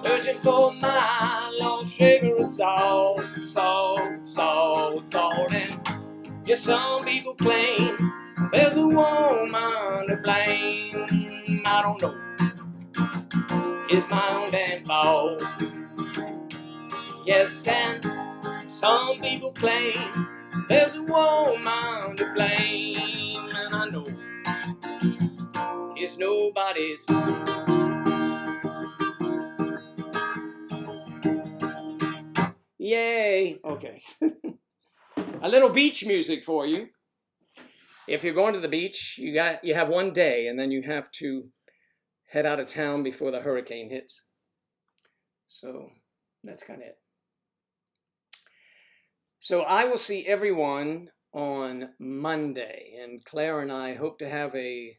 searching for my lost shaker of salt, salt, salt, salt. And yes, some people claim there's a woman to blame. I don't know, it's my own damn fault. Yes, and some people claim there's a woman to blame. And I know it's nobody's. Yay! Okay. A little beach music for you. If you're going to the beach, you have one day, and then you have to head out of town before the hurricane hits. So that's kind of it. So I will see everyone on Monday, and Claire and I hope to have a.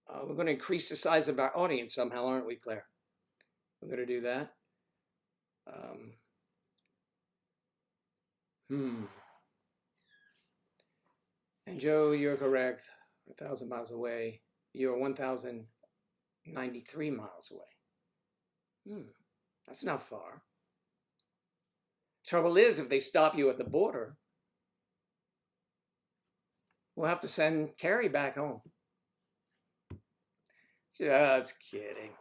We're going to increase the size of our audience somehow, aren't we, Claire? We're going to do that. Um, hmm. And Joe, you're correct. 1,000 miles away. You're 1,093 miles away. That's not far. Trouble is, if they stop you at the border, we'll have to send Carrie back home. Just kidding.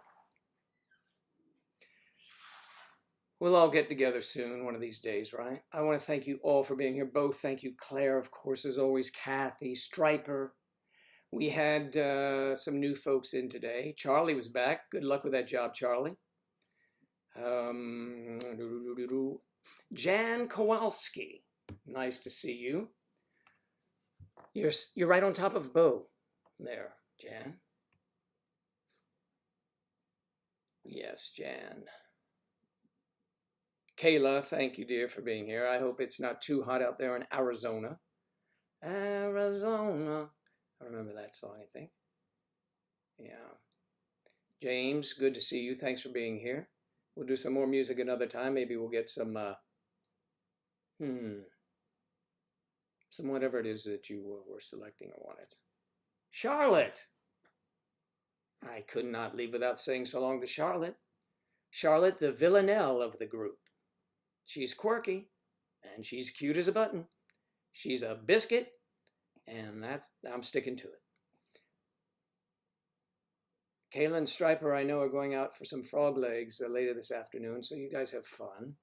We'll all get together soon, one of these days, right? I want to thank you all for being here. Both thank you, Claire, of course, as always, Kathy, Striper. We had some new folks in today. Charlie was back. Good luck with that job, Charlie. Jan Kowalski, nice to see you. You're right on top of Bo there, Jan. Yes, Jan. Kayla, thank you, dear, for being here. I hope it's not too hot out there in Arizona. Arizona. I remember that song, I think. Yeah. James, good to see you. Thanks for being here. We'll do some more music another time. Maybe we'll get some whatever it is that you were selecting or wanted. Charlotte! I could not leave without saying so long to Charlotte. Charlotte, the villanelle of the group. She's quirky, and she's cute as a button. She's a biscuit, and I'm sticking to it. Kayla and Striper, I know, are going out for some frog legs later this afternoon, so you guys have fun.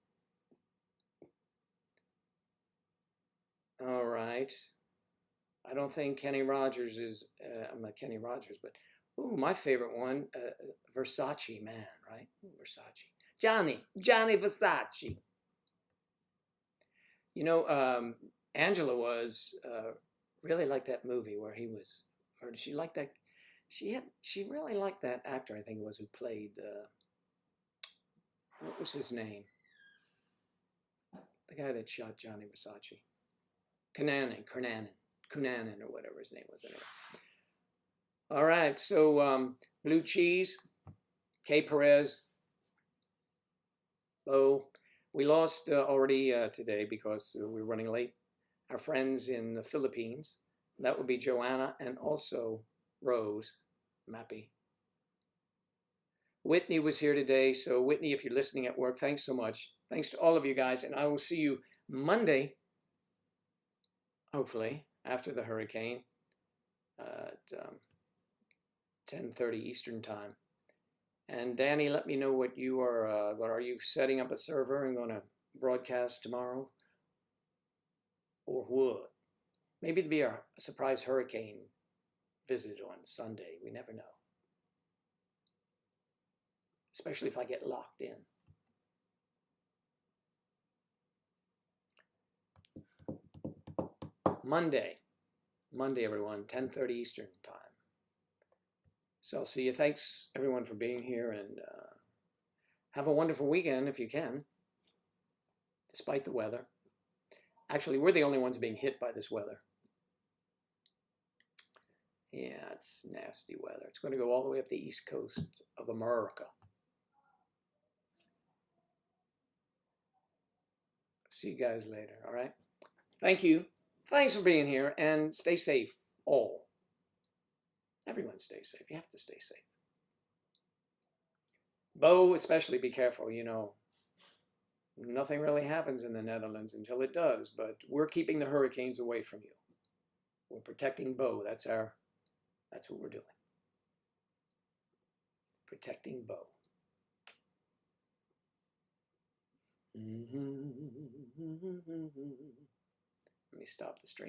All right. I don't think Kenny Rogers is, I'm not Kenny Rogers, but, ooh, my favorite one, Versace Man, right? Ooh, Versace. Johnny Versace. You know, Angela was really like that movie where he was, or did she like that? She really liked that actor, I think it was, who played, what was his name? The guy that shot Johnny Versace. Cunanan, or whatever his name was anyway. All right, so Blue Cheese, K. Perez, Bo. We lost already today because we're running late. Our friends in the Philippines. That would be Joanna and also Rose Mappy. Whitney was here today. So Whitney, if you're listening at work, thanks so much. Thanks to all of you guys. And I will see you Monday, hopefully, after the hurricane at 10:30 Eastern time. And Danny, let me know what you are you setting up a server and going to broadcast tomorrow? Or what? Maybe it'd be a surprise hurricane visit on Sunday. We never know. Especially if I get locked in. Monday, everyone, 10:30 Eastern time. So I'll see you. Thanks, everyone, for being here, and have a wonderful weekend if you can, despite the weather. Actually, we're the only ones being hit by this weather. Yeah, it's nasty weather. It's going to go all the way up the east coast of America. See you guys later, all right? Thank you. Thanks for being here, and stay safe, all. Everyone stay safe. You have to stay safe. Bo, especially be careful, you know. Nothing really happens in the Netherlands until it does, but we're keeping the hurricanes away from you. We're protecting Bo. That's what we're doing. Protecting Bo. Let me stop the stream.